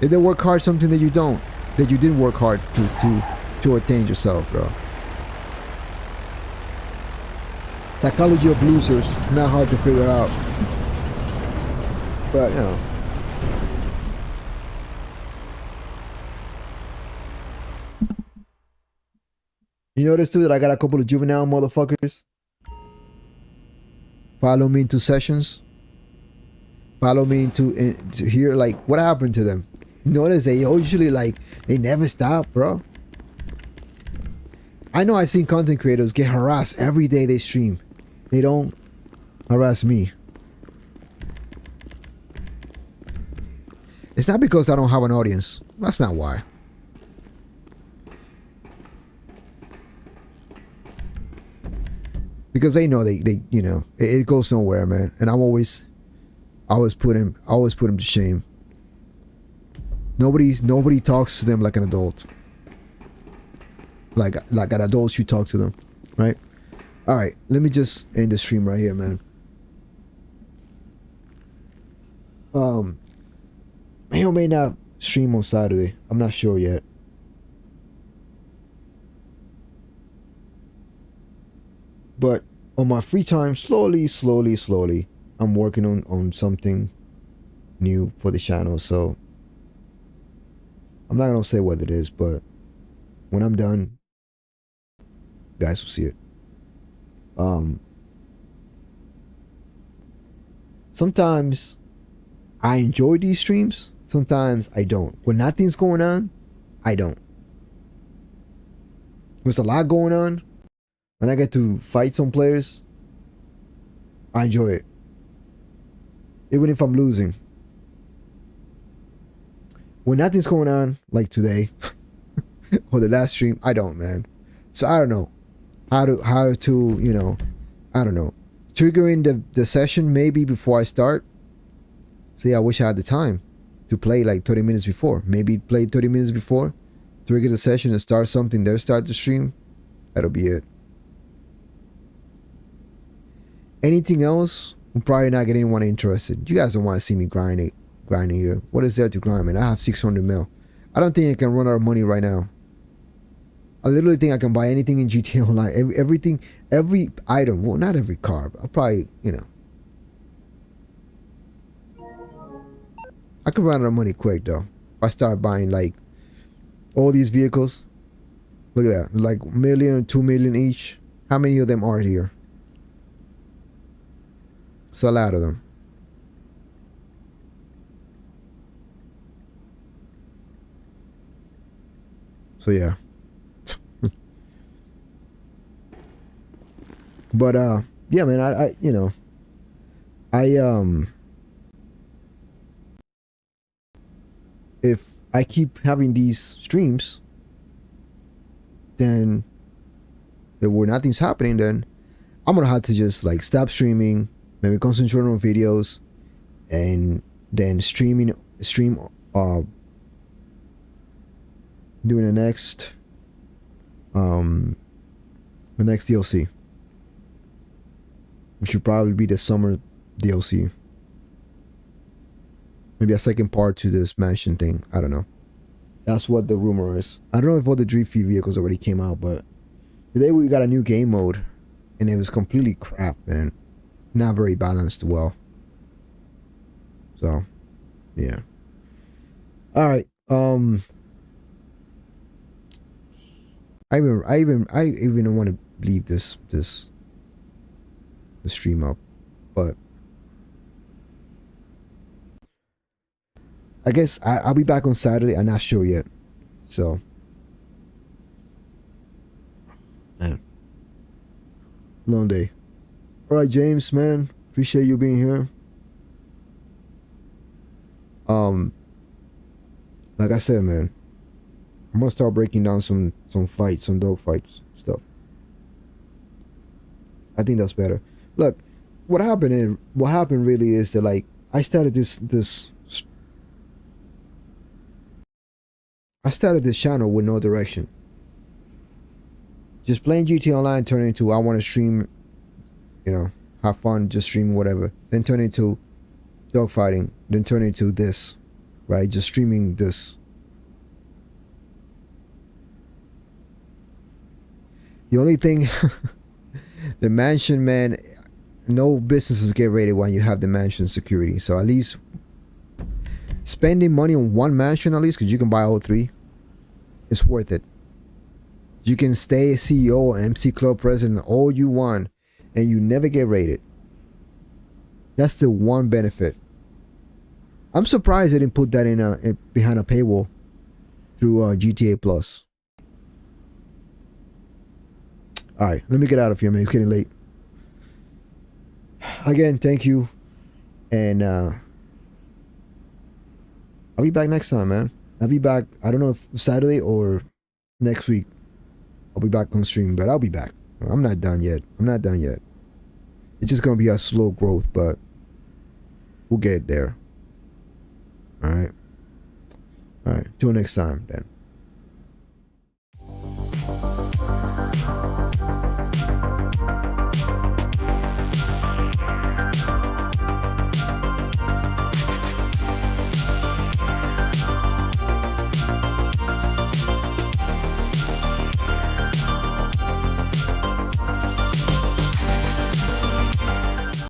If they work hard, something that you don't, that you didn't work hard to attain yourself, bro. Psychology of losers, not hard to figure out. But, you know. You notice too that I got a couple of juvenile motherfuckers follow me into sessions. Follow me into here. Like, what happened to them? Notice they usually like they never stop, bro. I know I've seen content creators get harassed every day they stream. They don't harass me. It's not because I don't have an audience. That's not why. Because they know they you know it goes nowhere, man. And I always put him to shame. Nobody talks to them like an adult. Like an adult should talk to them, right? All right, let me just end the stream right here, man. May or may not stream on Saturday. I'm not sure yet. But on my free time, slowly, I'm working on something new for the channel. So I'm not gonna say what it is, but when I'm done, guys will see it. Sometimes I enjoy these streams, sometimes I don't. When nothing's going on, I don't. There's a lot going on. When I get to fight some players, I enjoy it. Even if I'm losing. When nothing's going on, like today, or the last stream, I don't, man. So I don't know how to, you know, I don't know. Triggering the session maybe before I start. See, I wish I had the time to play like 30 minutes before. Maybe play 30 minutes before, trigger the session and start something there, start the stream. That'll be it. Anything else, I'm probably not getting anyone interested. You guys don't want to see me grinding here. What is there to grind, man? I have 600 mil. I don't think I can run out of money right now. I literally think I can buy anything in GTA Online. Everything, every item. Well, not every car, but I'll probably, you know. I could run out of money quick, though. If I start buying, like, all these vehicles. Look at that. Like, 1 million, 2 million each. How many of them are here? It's a lot of them. So yeah. But yeah, man, I you know, if I keep having these streams, then where nothing's happening, then I'm gonna have to just like stop streaming, maybe concentrate on videos, and then stream doing the next DLC, which should probably be the summer DLC. Maybe a second part to this mansion thing. I don't know. That's what the rumor is. I don't know if all the Drift Feed vehicles already came out, but today we got a new game mode, and it was completely crap, man. Not very balanced well. So, yeah. All right. I even don't want to leave the stream up, but I guess I'll be back on Saturday. I'm not sure yet. So, man, long day. All right, James, man, appreciate you being here. Like I said, man, I'm gonna start breaking down some fights, some dog fights stuff. I think that's better. Look, what happened really is that, like, I started this channel with no direction. Just playing GTA Online turned into I want to stream, you know, have fun, just stream whatever. Then turn into dogfighting. Then turn into this, right? Just streaming this. The only thing, the mansion, man, no businesses get raided when you have the mansion security. So at least spending money on one mansion, at least, because you can buy all three, it's worth it. You can stay CEO, MC Club president, all you want, and you never get raided. That's the one benefit. I'm surprised they didn't put that in behind a paywall through GTA Plus. All right, let me get out of here, man. It's getting late. Again, thank you, and I'll be back next time, man. I'll be back. I don't know if Saturday or next week. I'll be back on stream, but I'll be back. I'm not done yet. I'm not done yet. It's just gonna be a slow growth, but we'll get there. All right. All right. Till next time, then.